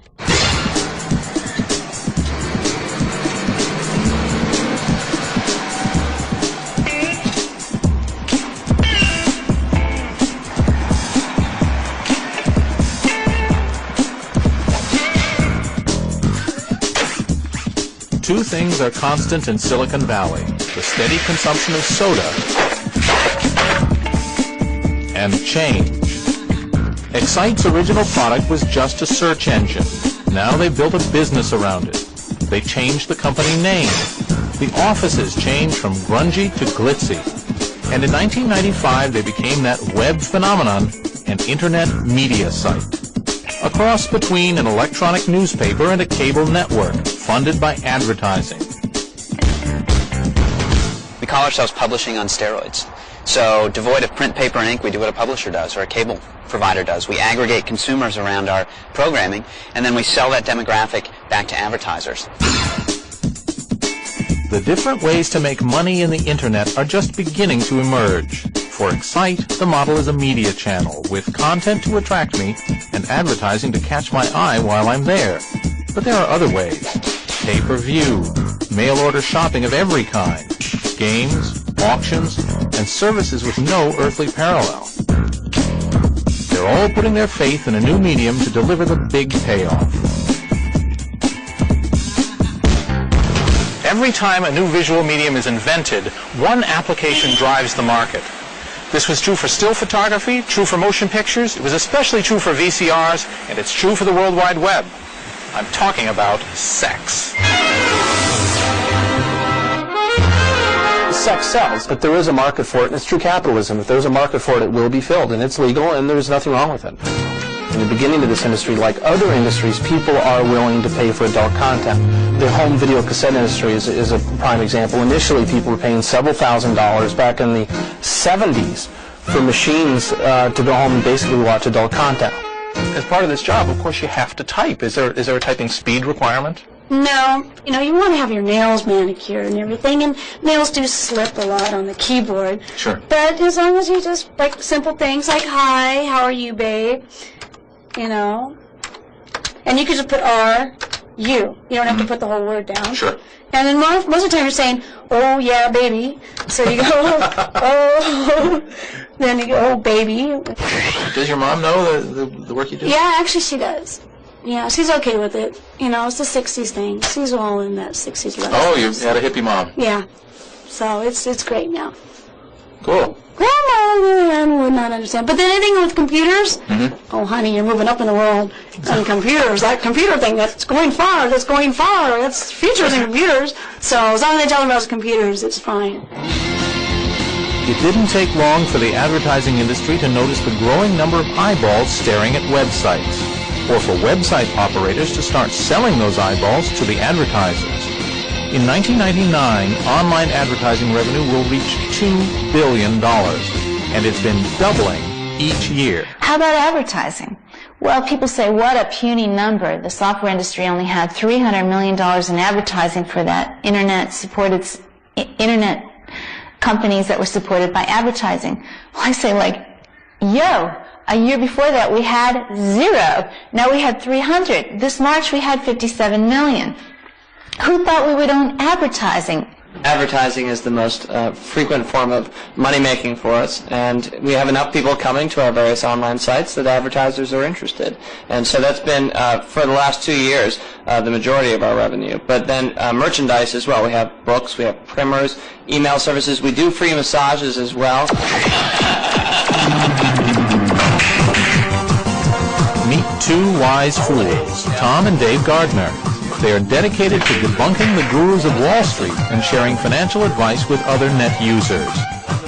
Two things are constant in Silicon Valley: the steady consumption of soda and change. Excite's original product was just a search engine. Now they've built a business around it. They changed the company name. The offices changed from grungy to glitzy. And in 1995, they became that web phenomenon, an internet media site. A cross between an electronic newspaper and a cable network, funded by advertising.
We call ourselves publishing on steroids. So devoid of print, paper, and ink, we do what a publisher does or a cable provider does. We aggregate consumers around our programming, and then we sell that demographic back to advertisers.
The different ways to make money in the Internet are just beginning to emerge. For Excite, the model is a media channel with content to attract me and advertising to catch my eye while I'm there. But there are other ways. Pay-per-view, mail-order shopping of every kind, games, auctions, and services with no earthly parallel. They're all putting their faith in a new medium to deliver the big payoff. Every time a new visual medium is invented, one application drives the market. This was true for still photography, true for motion pictures, it was especially true for VCRs, and it's true for the World Wide Web. I'm talking about sex.
Sex sells, but there is a market for it, and it's true capitalism. If there's a market for it, it will be filled, and it's legal, and there's nothing wrong with it. In the beginning of this industry, like other industries, people are willing to pay for adult content. The home video cassette industry is a prime example. Initially, people were paying several $1,000s back in the 70s for machines to go home and basically watch adult content.
As part of this job, of course, you have to type. Is there a typing speed requirement?
No, you want to have your nails manicured and everything, and nails do slip a lot on the keyboard.
Sure.
But as long as you just, like, simple things like, hi, how are you, babe? And you can just put R, U. You don't have to put the whole word down.
Sure.
And then most of the time you're saying, oh, yeah, baby. So you go, oh, then you go, oh, baby.
Does your mom know the work you do?
Yeah, actually she does. Yeah, she's okay with it. It's the 60s thing. She's all in that 60s life.
Oh, you had a hippie mom.
Yeah. So it's great now.
Cool.
Grandma would not understand. But then anything with computers, oh, honey, you're moving up in the world. And computers, that computer thing, that's going far, that's futures in computers. So as long as they tell them about computers, it's fine.
It didn't take long for the advertising industry to notice the growing number of eyeballs staring at websites, or for website operators to start selling those eyeballs to the advertisers. In 1999, online advertising revenue will reach $2 billion, and it's been doubling each year.
How about advertising? Well, people say, what a puny number. The software industry only had $300 million in advertising for that internet companies that were supported by advertising. Well, I say, a year before that we had 0. Now we had 300. This March we had 57 million. Who thought we would own advertising?
Advertising is the most frequent form of money-making for us, and we have enough people coming to our various online sites that advertisers are interested. And so that's been, for the last 2 years, the majority of our revenue. But then merchandise as well. We have books, we have primers, email services. We do free massages as well.
Meet two wise fools, Tom and Dave Gardner. They are dedicated to debunking the gurus of Wall Street and sharing financial advice with other net users.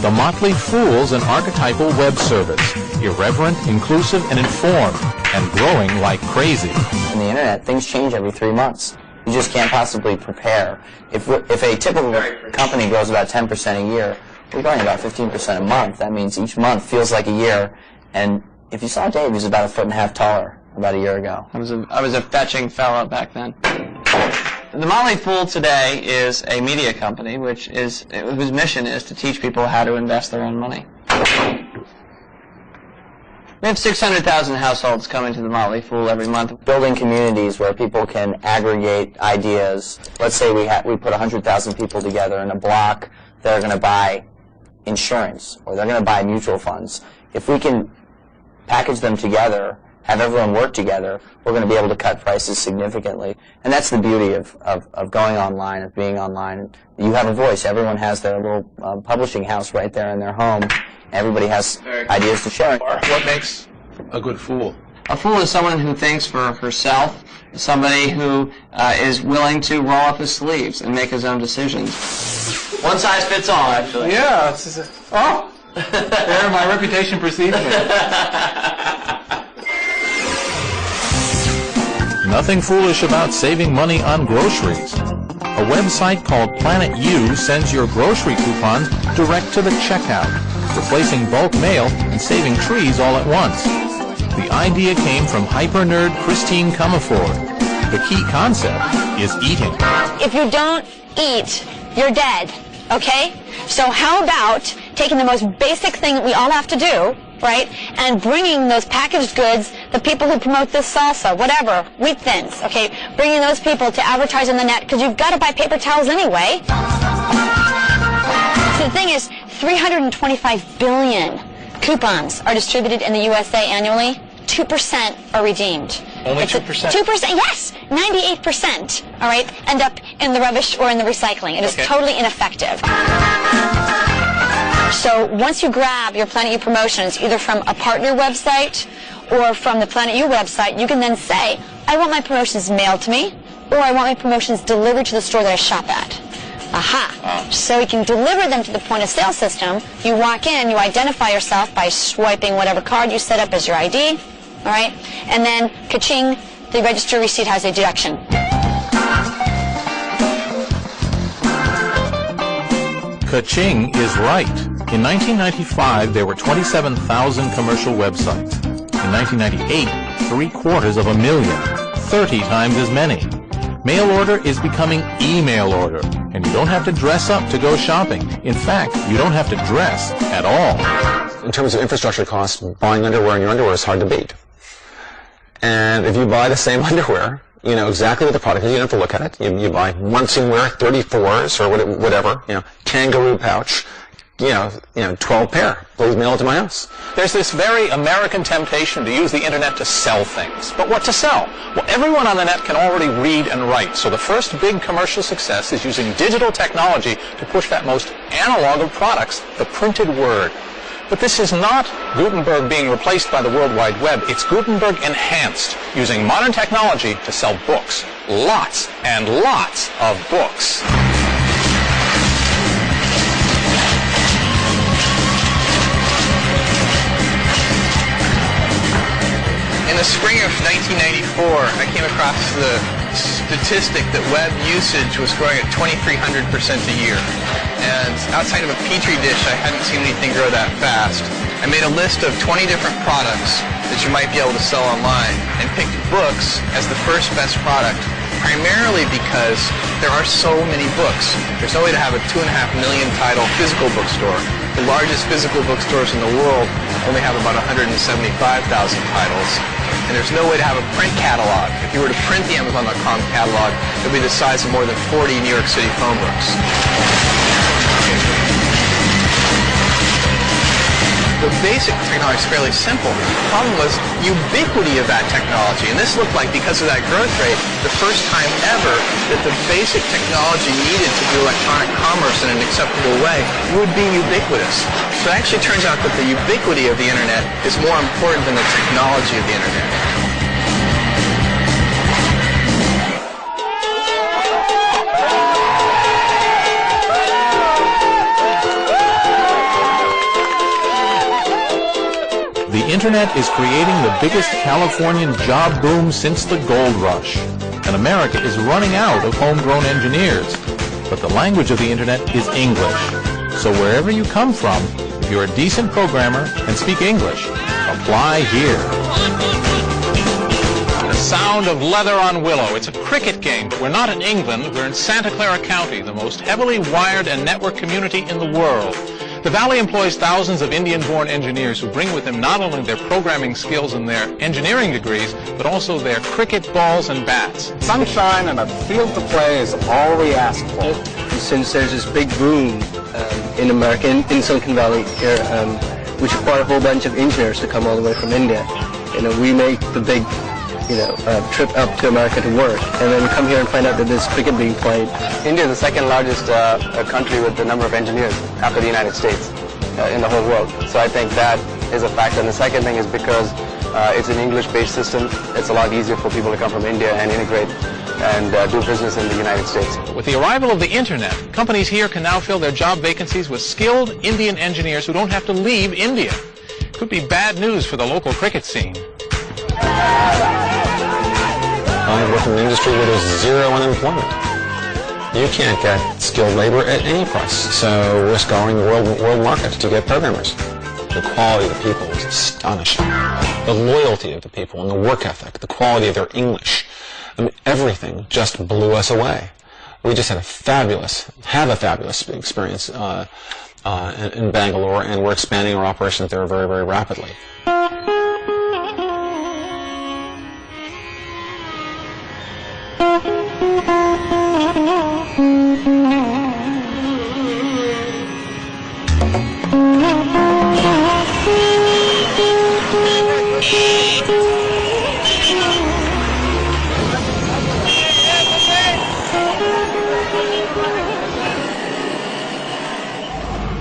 The Motley Fool's an archetypal web service, irreverent, inclusive, and informed, and growing like crazy.
On the internet, things change every 3 months. You just can't possibly prepare. If a typical company grows about 10% a year, we're growing about 15% a month. That means each month feels like a year. And if you saw Dave, he was about 1.5 feet taller about a year ago.
I was a fetching fella back then. The Motley Fool today is a media company whose mission is to teach people how to invest their own money. We have 600,000 households coming to the Motley Fool every month.
Building communities where people can aggregate ideas. Let's say we put 100,000 people together in a block that are going to buy insurance or they're going to buy mutual funds. If we can package them together, have everyone work together, we're going to be able to cut prices significantly. And that's the beauty of going online, of being online. You have a voice. Everyone has their little publishing house right there in their home. Everybody has ideas to share.
What makes a good fool?
A fool is someone who thinks for herself, somebody who is willing to roll up his sleeves and make his own decisions. One size fits all, actually.
Yeah. There, my reputation precedes me.
Nothing foolish about saving money on groceries. A website called Planet U sends your grocery coupons direct to the checkout, replacing bulk mail and saving trees all at once. The idea came from hyper-nerd Christine Comerford. The key concept is eating.
If you don't eat, you're dead, okay? So how about taking the most basic thing that we all have to do, right, and bringing those packaged goods, the people who promote this salsa, whatever, wheat thins, okay, bringing those people to advertise on the net, because you've got to buy paper towels anyway. So the thing is, 325 billion coupons are distributed in the USA annually. 2% are redeemed.
Only 2%?
2%, yes! 98%, all right, end up in the rubbish or in the recycling. It is totally ineffective. So once you grab your Planet U promotions, either from a partner website or from the Planet U website, you can then say, I want my promotions mailed to me, or I want my promotions delivered to the store that I shop at. Aha. So you can deliver them to the point of sale system. You walk in, you identify yourself by swiping whatever card you set up as your ID, all right? And then, ka-ching, the register receipt has a deduction.
Ka-ching is right. In 1995, there were 27,000 commercial websites. In 1998, 750,000, 30 times as many. Mail order is becoming email order, and you don't have to dress up to go shopping. In fact, you don't have to dress at all.
In terms of infrastructure costs, buying underwear in your underwear is hard to beat. And if you buy the same underwear, you know exactly what the product is. You don't have to look at it. You buy Munsingwear 34s or whatever, kangaroo pouch, 12 pair. Please mail it to my house.
There's this very American temptation to use the internet to sell things. But what to sell? Well, everyone on the net can already read and write, so the first big commercial success is using digital technology to push that most analog of products, the printed word. But this is not Gutenberg being replaced by the World Wide Web. It's Gutenberg enhanced, using modern technology to sell books. Lots and lots of books.
In the spring of 1994, I came across the statistic that web usage was growing at 2,300% a year. And outside of a petri dish, I hadn't seen anything grow that fast. I made a list of 20 different products that you might be able to sell online and picked books as the first best product, primarily because there are so many books. There's no way to have a 2.5 million title physical bookstore. The largest physical bookstores in the world only have about 175,000 titles. And there's no way to have a print catalog. If you were to print the Amazon.com catalog, it would be the size of more than 40 New York City phone books. The basic technology is fairly simple. The problem was ubiquity of that technology. And this looked like, because of that growth rate, the first time ever that the basic technology needed to do electronic commerce in an acceptable way would be ubiquitous. So it actually turns out that the ubiquity of the internet is more important than the technology of the internet.
The internet is creating the biggest Californian job boom since the gold rush. And America is running out of homegrown engineers. But the language of the internet is English. So wherever you come from, if you're a decent programmer and speak English, apply here.
The sound of leather on willow. It's a cricket game, but we're not in England. We're in Santa Clara County, the most heavily wired and networked community in the world. The Valley employs thousands of Indian-born engineers who bring with them not only their programming skills and their engineering degrees, but also their cricket balls and bats.
Sunshine and a field to play is all we ask for.
Since there's this big boom in America, in Silicon Valley here, which require a whole bunch of engineers to come all the way from India, we make the big trip up to America to work, and then come here and find out that there's cricket being played.
India is the second largest country with the number of engineers after the United States in the whole world. So I think that is a factor. And the second thing is because it's an English-based system, it's a lot easier for people to come from India and integrate and do business in the United States.
With the arrival of the internet, companies here can now fill their job vacancies with skilled Indian engineers who don't have to leave India. Could be bad news for the local cricket scene.
I work in an industry where there's zero unemployment. You can't get skilled labor at any price, so we're scouring the world market to get programmers. The quality of the people is astonishing. The loyalty of the people and the work ethic, the quality of their English. I mean, everything just blew us away. We just have a fabulous experience in Bangalore, and we're expanding our operations there very, very rapidly.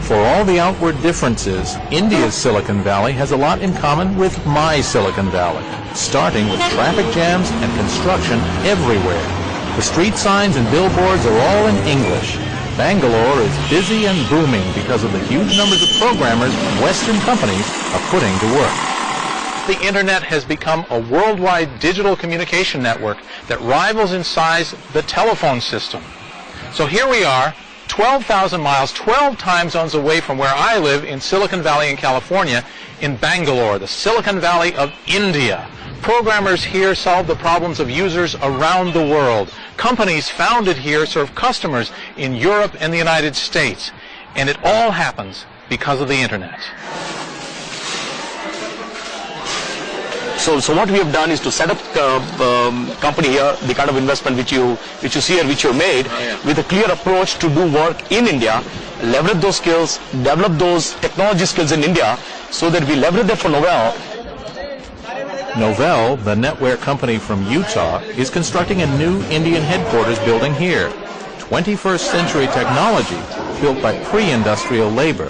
For all the outward differences, India's Silicon Valley has a lot in common with my Silicon Valley, starting with traffic jams and construction everywhere. The street signs and billboards are all in English. Bangalore is busy and booming because of the huge numbers of programmers Western companies are putting to work.
The internet has become a worldwide digital communication network that rivals in size the telephone system. So here we are, 12,000 miles, 12 time zones away from where I live in Silicon Valley in California, in Bangalore, the Silicon Valley of India. Programmers here solve the problems of users around the world. Companies founded here serve customers in Europe and the United States. And it all happens because of the internet.
So what we have done is to set up the company here, the kind of investment which you see here, which you made, with a clear approach to do work in India, leverage those skills, develop those technology skills in India, so that we leverage them for Novell.
Novell, the netware company from Utah, is constructing a new Indian headquarters building here. 21st century technology built by pre-industrial labor.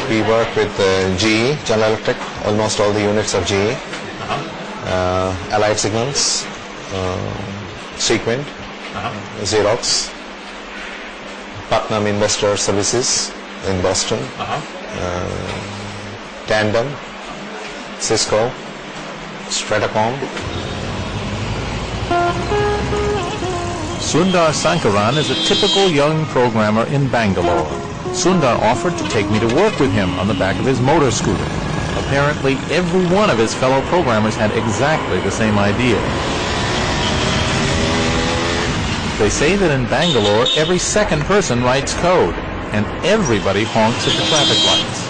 We work with GE, General Electric, almost all the units of GE, Allied Signals, Sequent, Xerox, Putnam Investor Services in Boston, Tandem, Cisco, Stratacom.
Sundar Sankaran is a typical young programmer in Bangalore. Sundar offered to take me to work with him on the back of his motor scooter. Apparently, every one of his fellow programmers had exactly the same idea. They say that in Bangalore, every second person writes code, and everybody honks at the traffic lights.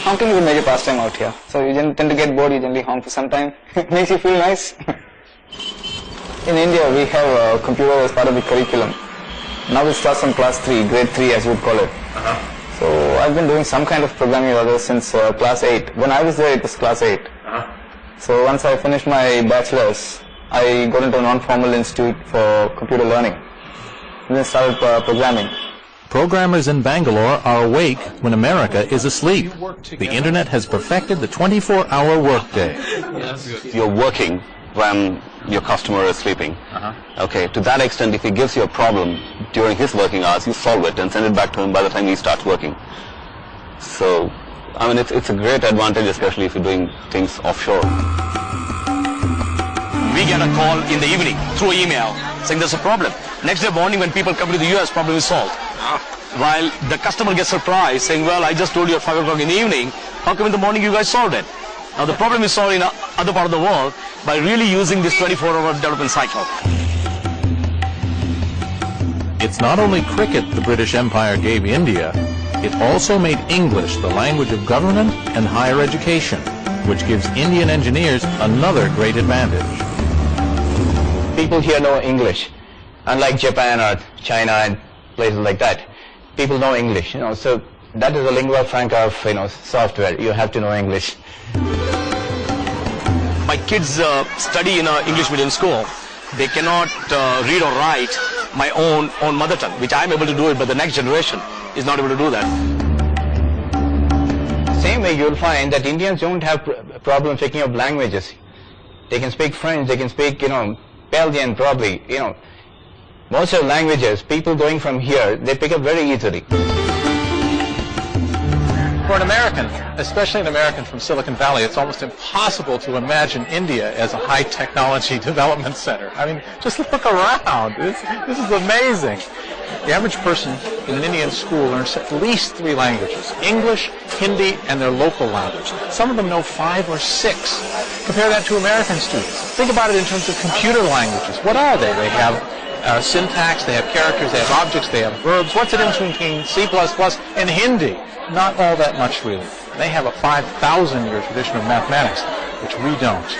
Honking is a major pastime out here. So you tend to get bored, you generally honk for some time. It makes you feel nice. In India, we have a computer as part of the curriculum. Now it starts from class 3, grade 3 as you would call it. So I've been doing some kind of programming or other since class 8. When I was there, it was class 8. So once I finished my bachelor's, I got into a non-formal institute for computer learning. And then started programming.
Programmers in Bangalore are awake when America is asleep. The internet has perfected the 24-hour workday.
You're working when your customer is sleeping. Okay, to that extent, if he gives you a problem during his working hours, you solve it and send it back to him by the time he starts working. So, I mean, it's a great advantage, especially if you're doing things offshore.
We get a call in the evening through email saying there's a problem. Next day morning when people come to the US, problem is solved. While the customer gets surprised saying, well, I just told you at 5 o'clock in the evening, how come in the morning you guys solved it? Now the problem is solved in other part of the world by really using this 24-hour development cycle.
It's not only cricket the British Empire gave India, it also made English the language of government and higher education, which gives Indian engineers another great advantage.
People here know English, unlike Japan or China and places like that. People know English, so that is a lingua franca of, software. You have to know English.
My kids study in an English medium school. They cannot read or write my own mother tongue, which I'm able to do it, but the next generation is not able to do that.
Same way you'll find that Indians don't have problem picking up languages. They can speak French, they can speak, Belgian probably, Most of the languages, people going from here, they pick up very easily.
For an American, especially an American from Silicon Valley, it's almost impossible to imagine India as a high-technology development center. I mean, just look around. This is amazing. The average person in an Indian school learns at least 3 languages: English, Hindi, and their local language. Some of them know 5 or 6. Compare that to American students. Think about it in terms of computer languages. What are they? They have syntax, they have characters, they have objects, they have verbs. What's the difference between C++ and Hindi? Not all that much, really. They have a 5,000-year tradition of mathematics, which we don't.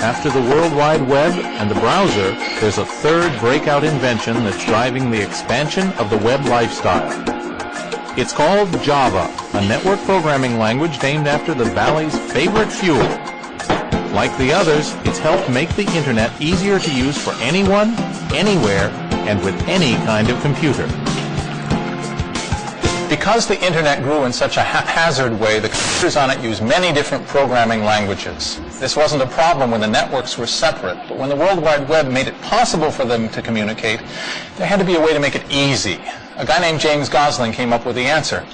After the World Wide Web and the browser, there's a third breakout invention that's driving the expansion of the web lifestyle. It's called Java, a network programming language named after the Valley's favorite fuel. Like the others, it's helped make the internet easier to use for anyone, anywhere, and with any kind of computer.
Because the internet grew in such a haphazard way, the computers on it use many different programming languages. This wasn't a problem when the networks were separate, but when the World Wide Web made it possible for them to communicate, there had to be a way to make it easy. A guy named James Gosling came up with the answer.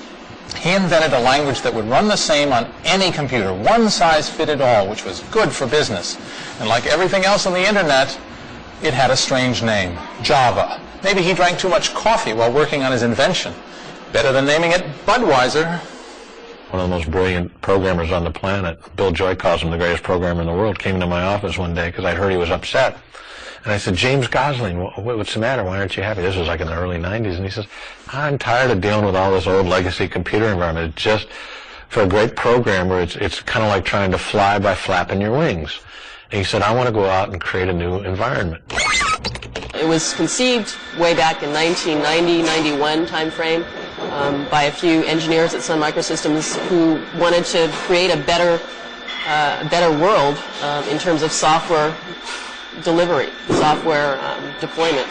He invented a language that would run the same on any computer, one size fitted all, which was good for business. And like everything else on the internet, it had a strange name, Java. Maybe he drank too much coffee while working on his invention. Better than naming it Budweiser.
one of the most brilliant programmers on the planet, Bill Joy calls him the greatest programmer in the world, came into my office one day because I heard he was upset. And I said, James Gosling, what's the matter? Why aren't you happy? This was like in the early 90s. And he says, I'm tired of dealing with all this old legacy computer environment. It's just, for a great programmer, it's kind of like trying to fly by flapping your wings. And he said, I want to go out and create a new environment.
It was conceived way back in 1990-91 timeframe by a few engineers at Sun Microsystems who wanted to create a better world in terms of software delivery, software deployment.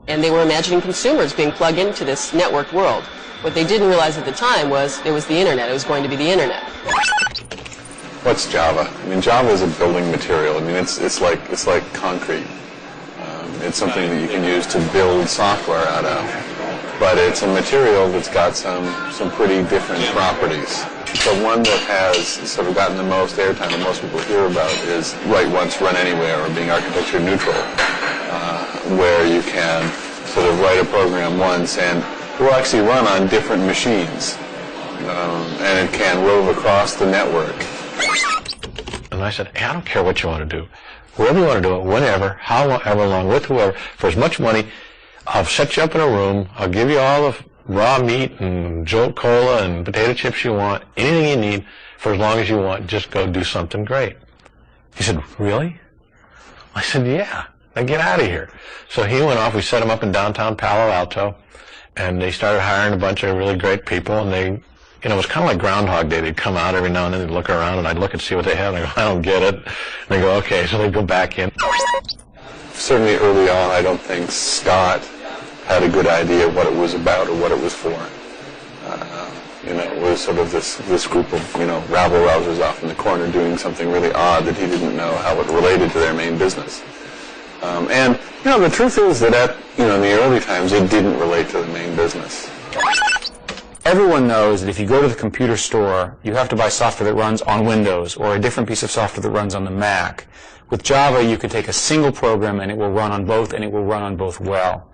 And they were imagining consumers being plugged into this networked world. What they didn't realize at the time was it was the internet. It was going to be the internet.
What's Java? I mean, Java is a building material. I mean, it's like concrete. It's something that you can use to build software out of. But it's a material that's got some pretty different properties. The one that has sort of gotten the most airtime and most people hear about is write once, run anywhere, or being architecture neutral, where you can sort of write a program once and it will actually run on different machines, and it can rove across the network.
And I said, hey, I don't care what you want to do. Wherever you want to do it, whenever, however long, with whoever, for as much money, I'll set you up in a room, I'll give you all the raw meat and Jolt Cola and potato chips you want, anything you need, for as long as you want, just go do something great. He said, really? I said, yeah, now get out of here. So he went off, we set him up in downtown Palo Alto, and they started hiring a bunch of really great people, and they, it was kind of like Groundhog Day. They'd come out every now and then, they'd look around, and I'd look and see what they had, and I go, I don't get it. And they go, okay, so they'd go back in.
Certainly early on, I don't think Scott had a good idea what it was about or what it was for. It was sort of this group of, rabble-rousers off in the corner doing something really odd that he didn't know how it related to their main business. And the truth is that in the early times, it didn't relate to the main business.
Everyone knows that if you go to the computer store, you have to buy software that runs on Windows or a different piece of software that runs on the Mac. With Java, you could take a single program and it will run on both, and it will run on both well.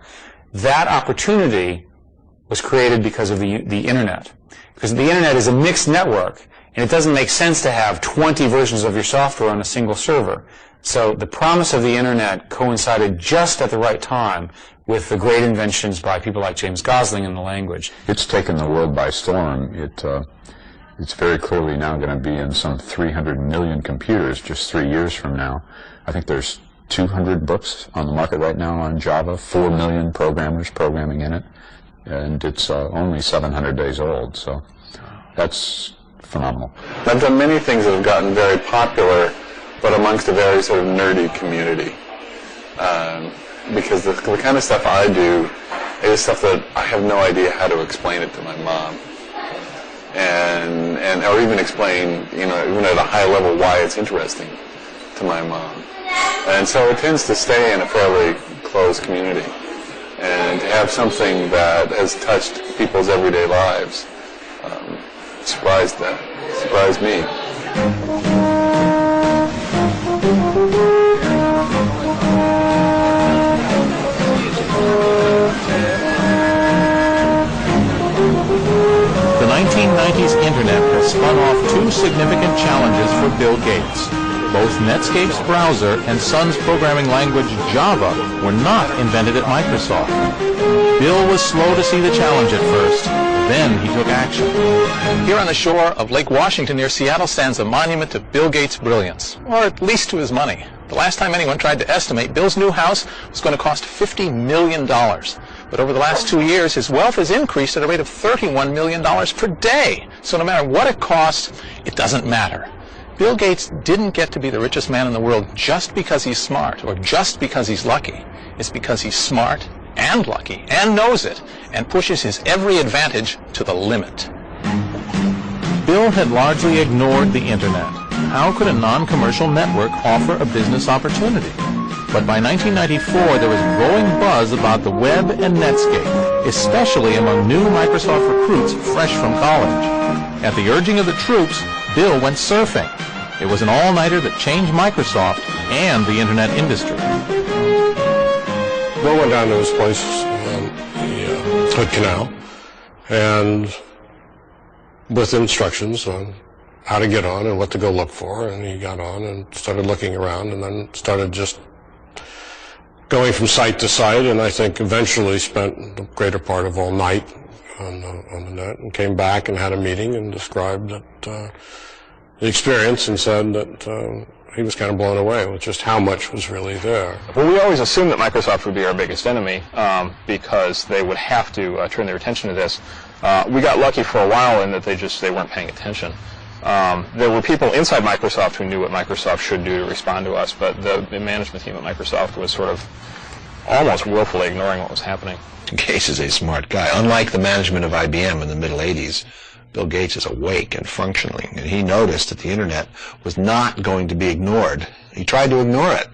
That opportunity was created because of the Internet. Because the Internet is a mixed network, and it doesn't make sense to have 20 versions of your software on a single server. So the promise of the Internet coincided just at the right time with the great inventions by people like James Gosling in the language.
It's taken the world by storm. It's very clearly now going to be in some 300 million computers just 3 years from now. I think there's 200 books on the market right now on Java, 4 million programmers programming in it, and it's only 700 days old, so that's phenomenal.
I've done many things that have gotten very popular, but amongst a very sort of nerdy community. Because the kind of stuff I do is stuff that I have no idea how to explain it to my mom. Or even explain, even at a high level, why it's interesting to my mom. And so it tends to stay in a fairly closed community. And to have something that has touched people's everyday lives surprised me.
The 1990s Internet has spun off two significant challenges for Bill Gates. Both Netscape's browser and Sun's programming language Java were not invented at Microsoft. Bill was slow to see the challenge at first. Then he took action.
Here on the shore of Lake Washington near Seattle stands a monument to Bill Gates' brilliance, or at least to his money. The last time anyone tried to estimate, Bill's new house was going to cost $50 million. But over the last 2 years, his wealth has increased at a rate of $31 million per day. So no matter what it costs, it doesn't matter. Bill Gates didn't get to be the richest man in the world just because he's smart or just because he's lucky. It's because he's smart and lucky and knows it and pushes his every advantage to the limit.
Bill had largely ignored the Internet. How could a non-commercial network offer a business opportunity? But by 1994, there was growing buzz about the web and Netscape, especially among new Microsoft recruits fresh from college. At the urging of the troops, Bill went surfing. It was an all-nighter that changed Microsoft and the Internet industry.
Bill went down to his place, Hood Canal, and
with instructions on how to get on and what to go look for, and he got on and started looking around, and then started just going from site to site, and I think eventually spent the greater part of all night on the net, and came back and had a meeting and described the experience and said that he was kind of blown away with just how much was really there.
Well, we always assumed that Microsoft would be our biggest enemy because they would have to turn their attention to this. We got lucky for a while in that they weren't paying attention. There were people inside Microsoft who knew what Microsoft should do to respond to us, but the management team at Microsoft was sort of almost willfully ignoring what was happening.
Gates is a smart guy. Unlike the management of IBM in the middle 80s, Bill Gates is awake and functioning, and he noticed that the internet was not going to be ignored. He tried to ignore it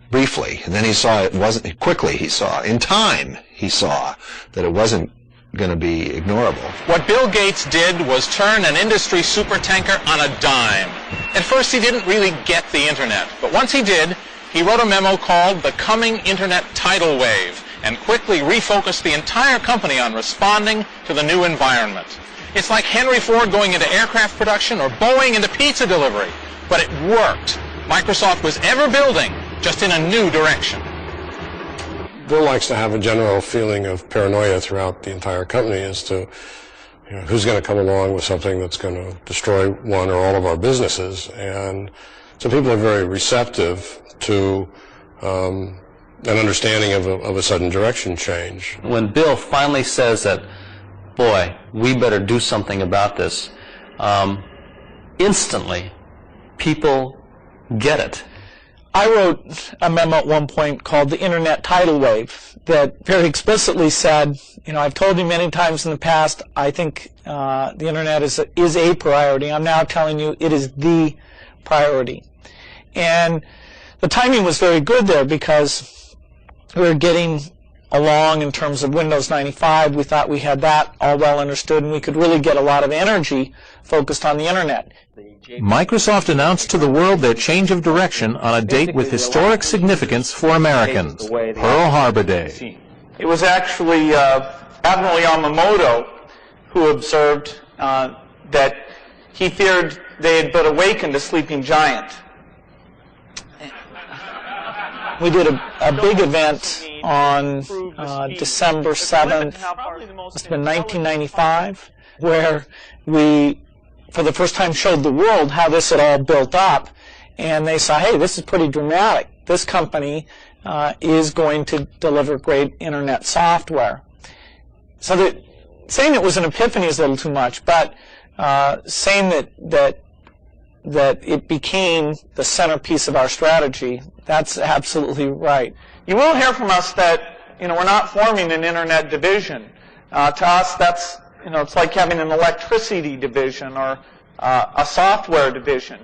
briefly, and then he saw it wasn't, quickly he saw, in time he saw that it wasn't going to be ignorable.
What Bill Gates did was turn an industry supertanker on a dime. At first he didn't really get the internet, but once he did, he wrote a memo called The Coming Internet Tidal Wave, and quickly refocused the entire company on responding to the new environment. It's like Henry Ford going into aircraft production or Boeing into pizza delivery. But it worked. Microsoft was ever building, just in a new direction.
Bill likes to have a general feeling of paranoia throughout the entire company as to who's going to come along with something that's going to destroy one or all of our businesses. And so people are very receptive to an understanding of a sudden direction change.
When Bill finally says that, boy, we better do something about this, instantly people get it.
I wrote a memo at one point called The Internet Tidal Wave that very explicitly said, I've told you many times in the past, I think the Internet is a priority. I'm now telling you it is the priority. And the timing was very good there because we were getting along in terms of Windows 95. We thought we had that all well understood, and we could really get a lot of energy focused on the Internet.
Microsoft announced to the world their change of direction on a date with historic significance for Americans, Pearl Harbor Day.
It was actually Admiral Yamamoto who observed that he feared they had but awakened a sleeping giant. We did a big event on December 7th, must have been 1995, where we, for the first time, showed the world how this had all built up. And they saw, hey, this is pretty dramatic. This company is going to deliver great Internet software. So saying it was an epiphany is a little too much, but saying that it became the centerpiece of our strategy, that's absolutely right. You will hear from us that we're not forming an Internet division. To us, that's it's like having an electricity division or a software division.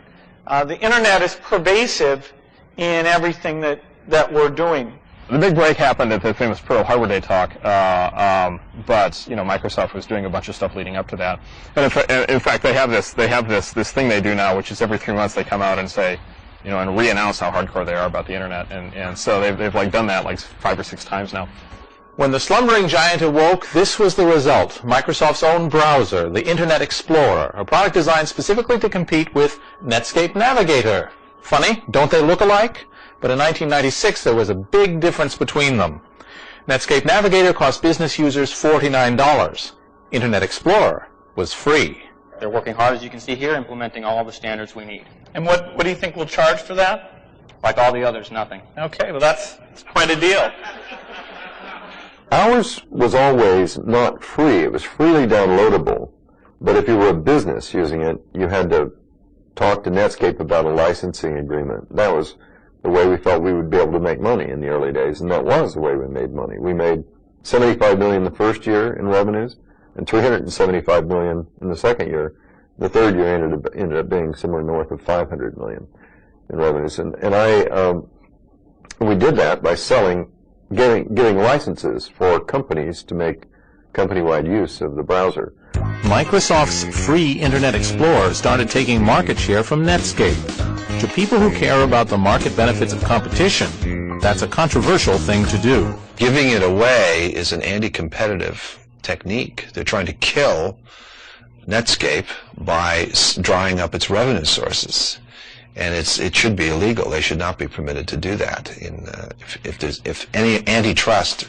The Internet is pervasive in everything that we're doing.
The big break happened at the famous Pearl Harbor Day talk, but Microsoft was doing a bunch of stuff leading up to that. And in fact, they have this thing they do now, which is every 3 months they come out and say, and re-announce how hardcore they are about the internet. And so they've like done that like 5 or 6 times now.
When the slumbering giant awoke, this was the result. Microsoft's own browser, the Internet Explorer, a product designed specifically to compete with Netscape Navigator. Funny, don't they look alike? But in 1996, there was a big difference between them. Netscape Navigator cost business users $49. Internet Explorer was free.
They're working hard, as you can see here, implementing all the standards we need.
And what do you think we'll charge for that?
Like all the others, nothing.
Okay, well that's quite a deal.
Ours was always not free. It was freely downloadable. But if you were a business using it, you had to talk to Netscape about a licensing agreement. That was the way we felt we would be able to make money in the early days, and that was the way we made money. We made $75 million the first year in revenues and $375 million in the second year. The third year ended up being somewhere north of $500 million in revenues. And we did that by giving licenses for companies to make company-wide use of the browser.
Microsoft's free Internet Explorer started taking market share from Netscape. To people who care about the market benefits of competition, that's a controversial thing to do.
Giving it away is an anti-competitive technique. They're trying to kill
Netscape by drying up its revenue sources. And it should be illegal. They should not be permitted to do that. If any antitrust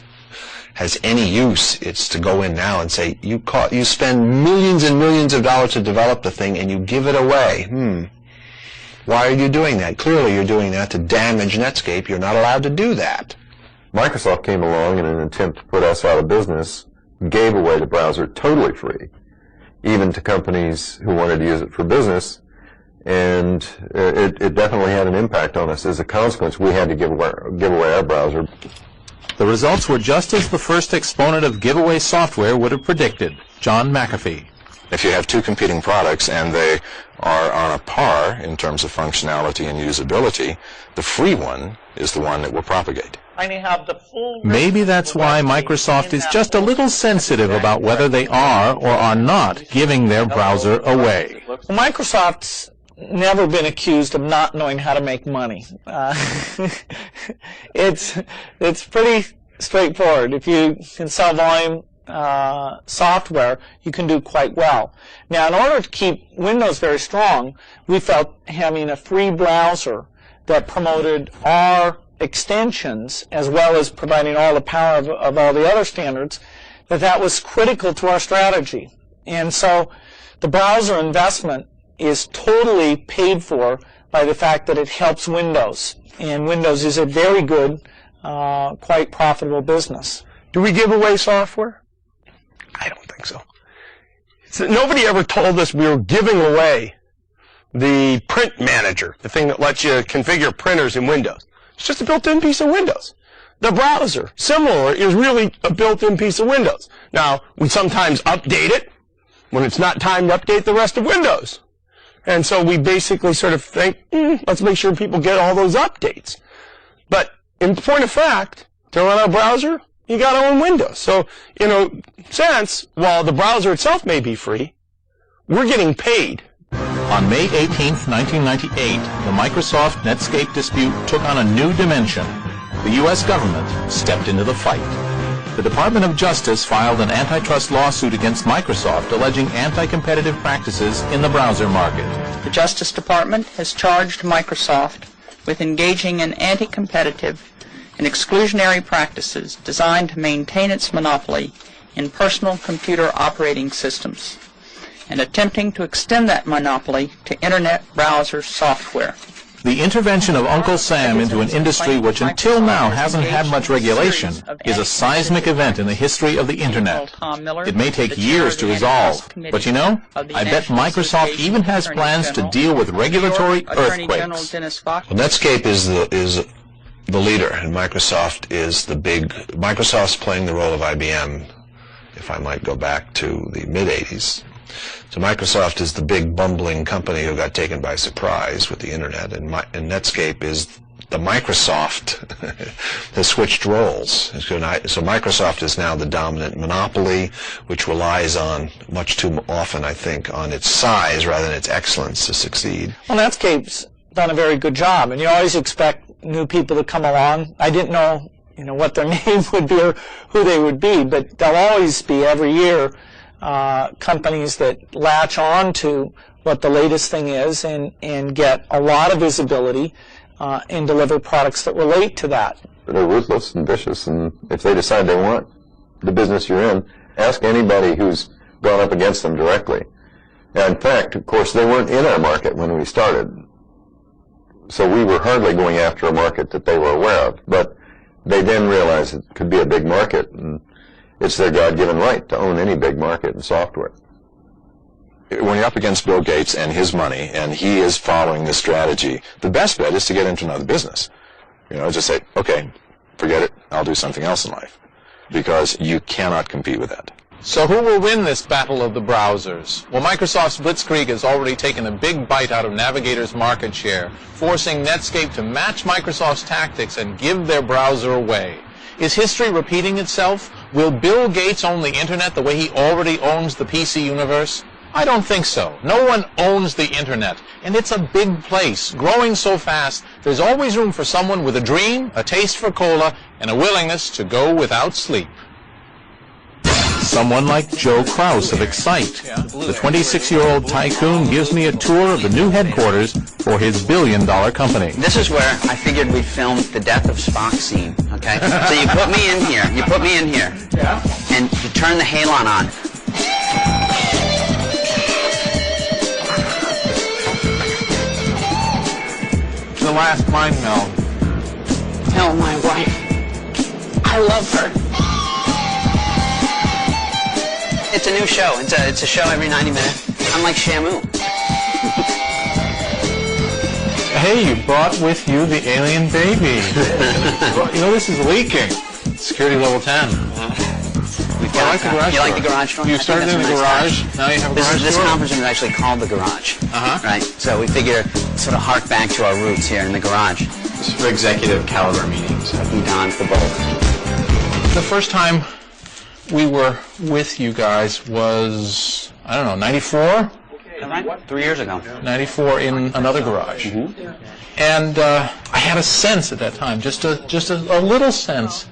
has any use, it's to go in now and say, you spend millions and millions of dollars to develop the thing and you give it away. Why are you doing that? Clearly you're doing that to damage Netscape. You're not allowed to do that.
Microsoft came along in an attempt to put us out of business, gave away the browser totally free, even to companies who wanted to use it for business, and it definitely had an impact on us. As a consequence, we had to give away our browser.
The results were just as the first exponent of giveaway software would have predicted, John McAfee.
If you have two competing products and they are on a par in terms of functionality and usability, the free one is the one that will propagate.
Maybe that's why Microsoft is just a little sensitive about whether they are or are not giving their browser away.
Well, Microsoft's never been accused of not knowing how to make money. It's pretty straightforward. If you can sell volume software, you can do quite well. Now, in order to keep Windows very strong, we felt having a free browser that promoted our extensions as well as providing all the power of all the other standards, that was critical to our strategy. And so the browser investment is totally paid for by the fact that it helps Windows. And Windows is a very good, quite profitable business.
Do we give away software? I don't think so. Nobody ever told us we were giving away the print manager, the thing that lets you configure printers in Windows. It's just a built-in piece of Windows. The browser, similar, is really a built-in piece of Windows. Now, we sometimes update it when it's not time to update the rest of Windows. And so we basically sort of think, let's make sure people get all those updates. But in point of fact, to run our browser, you got to own Windows. So, in a sense, while the browser itself may be free, we're getting paid.
On May 18, 1998, the Microsoft Netscape dispute took on a new dimension. The U.S. government stepped into the fight. The Department of Justice filed an antitrust lawsuit against Microsoft alleging anti-competitive practices in the browser market.
The Justice Department has charged Microsoft with engaging in anti-competitive and exclusionary practices designed to maintain its monopoly in personal computer operating systems, and attempting to extend that monopoly to Internet browser software.
The intervention of Uncle Sam into an industry which until now hasn't had much regulation is a seismic event in the history of the Internet. It may take years to resolve, but you know, I bet Microsoft even has plans to deal with regulatory earthquakes.
Well, Netscape is the leader, and Microsoft is the big. Microsoft's playing the role of IBM, if I might go back to the mid-'80s. So Microsoft is the big bumbling company who got taken by surprise with the Internet, and Netscape is the Microsoft that switched roles. So Microsoft is now the dominant monopoly, which relies on, much too often, I think, on its size rather than its excellence to succeed.
Well, Netscape's done a very good job, and you always expect new people to come along. I didn't know, what their name would be or who they would be, but there'll always be, every year, companies that latch on to what the latest thing is and get a lot of visibility and deliver products that relate to that.
They're ruthless and vicious, and if they decide they want the business you're in, ask anybody who's gone up against them directly. Now, in fact, of course, they weren't in our market when we started, so we were hardly going after a market that they were aware of, but they then realized it could be a big market, and it's their God-given right to own any big market in software.
When you're up against Bill Gates and his money, and he is following this strategy, the best bet is to get into another business. Just say, okay, forget it, I'll do something else in life. Because you cannot compete with that.
So who will win this battle of the browsers? Well, Microsoft's Blitzkrieg has already taken a big bite out of Navigator's market share, forcing Netscape to match Microsoft's tactics and give their browser away. Is history repeating itself? Will Bill Gates own the Internet the way he already owns the PC universe? I don't think so. No one owns the Internet, and it's a big place, growing so fast, there's always room for someone with a dream, a taste for cola, and a willingness to go without sleep.
someone like Joe Kraus of Excite. The 26-year-old tycoon gives me a tour of the new headquarters for his billion-dollar company.
This is where I figured we'd film the death of Spock scene, okay? So you put me in here, and you turn the halon on.
The last mind meld.
Oh, my wife. I love her.
It's a new show. It's a show every 90 minutes. I'm like Shamu.
Hey, you brought with you the alien baby. You know, this is leaking. Security level 10.
You like the garage door?
You started in the garage, now you have a garage door?
This conference room is actually called the garage. Right? So we figure sort of hark back to our roots here in the garage.
This is for executive caliber meetings.
He dons the bulk.
The first time we were with you guys was, I don't know, 94?
Right? 3 years ago.
94 in another garage. And I had a sense at that time, just a little sense,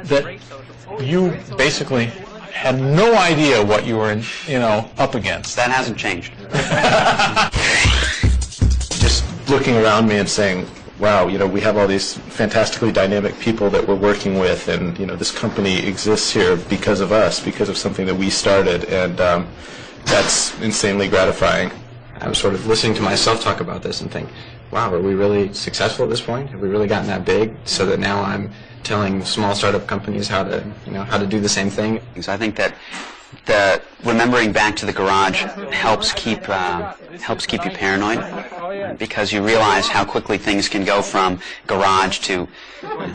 that you basically had no idea what you were, up against.
That hasn't changed.
Just looking around me and saying, wow, we have all these fantastically dynamic people that we're working with, and, this company exists here because of us, because of something that we started, and that's insanely gratifying. I'm sort of listening to myself talk about this and think, wow, are we really successful at this point? Have we really gotten that big so that now I'm telling small startup companies how to do the same thing?
So I think that remembering back to the garage helps keep you paranoid, because you realize how quickly things can go from garage to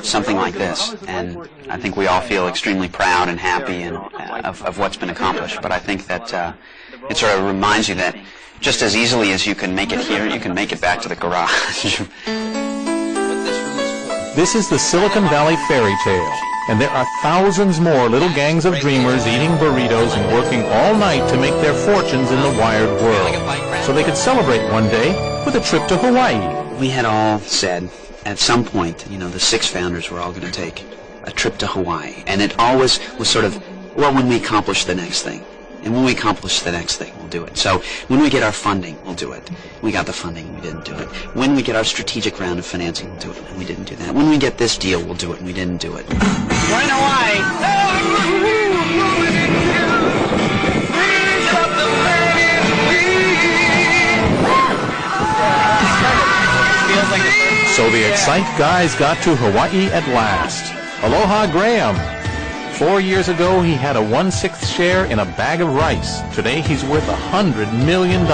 something like this. And I think we all feel extremely proud and happy of what's been accomplished. But I think that it sort of reminds you that just as easily as you can make it here, you can make it back to the garage.
This is the Silicon Valley fairy tale, and there are thousands more little gangs of dreamers eating burritos and working all night to make their fortunes in the wired world, so they could celebrate one day with a trip to Hawaii.
We had all said at some point, the 6 founders were all going to take a trip to Hawaii, and it always was sort of, well, when we accomplish the next thing. And when we accomplish the next thing, we'll do it. So when we get our funding, we'll do it. We got the funding, we didn't do it. When we get our strategic round of financing, we'll do it, and we didn't do that. When we get this deal, we'll do it, and we didn't do it.
We're in Hawaii.
So the Excite guys got to Hawaii at last. Aloha, Graham. 4 years ago, he had a 1/6 share in a bag of rice. Today, he's worth $100 million.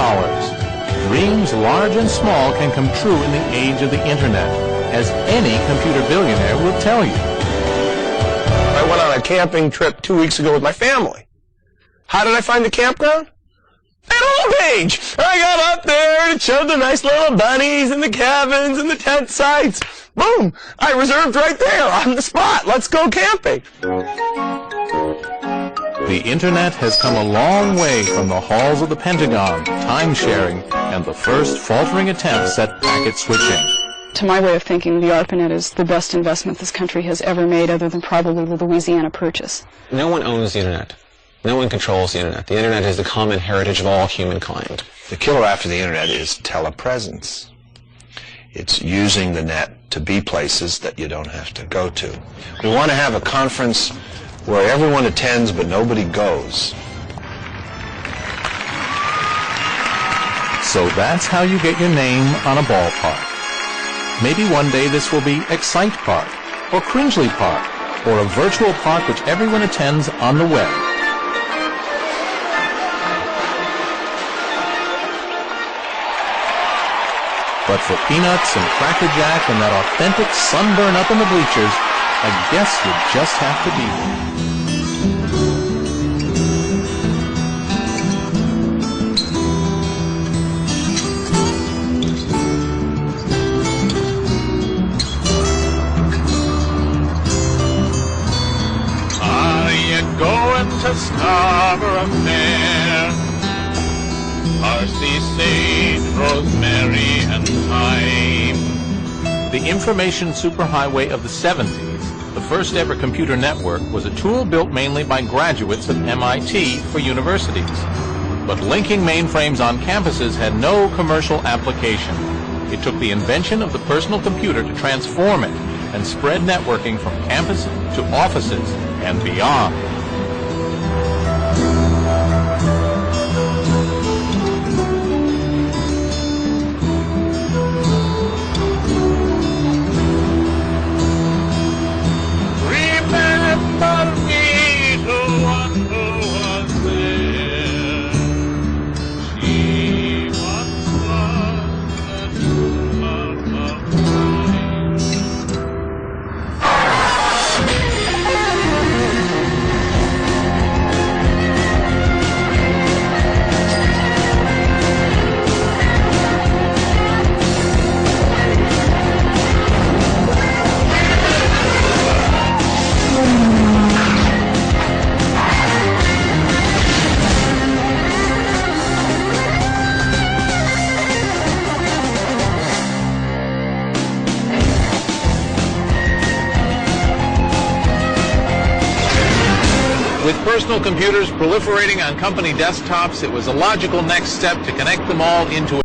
Dreams large and small can come true in the age of the Internet, as any computer billionaire will tell you.
I went on a camping trip 2 weeks ago with my family. How did I find the campground? That homepage! I got up there and it showed the nice little bunnies and the cabins and the tent sites. Boom! I reserved right there on the spot. Let's go camping.
The Internet has come a long way from the halls of the Pentagon, time-sharing, and the first faltering attempts at packet switching.
To my way of thinking, the ARPANET is the best investment this country has ever made, other than probably the Louisiana Purchase.
No one owns the Internet. No one controls the Internet. The Internet is the common heritage of all humankind.
The killer after the Internet is telepresence. It's using the net to be places that you don't have to go to. We want to have a conference where everyone attends but nobody goes.
So that's how you get your name on a ballpark. Maybe one day this will be Excite Park, or Cringely Park, or a virtual park which everyone attends on the web. But for peanuts and Cracker Jack and that authentic sunburn up in the bleachers, I guess you just have to be there.
Are you going to Scarborough Fair? Parsley, sage, rosemary, and thyme.
The information superhighway of the 70s
The first ever computer network was a tool built mainly by graduates of MIT for universities. But linking mainframes on campuses had no commercial application. It took the invention of the personal computer to transform it and spread networking from campus to offices and beyond.
Remember me to one who was there. She once was the true love of mine.
With personal computers proliferating on company desktops, it was a logical next step to connect them all into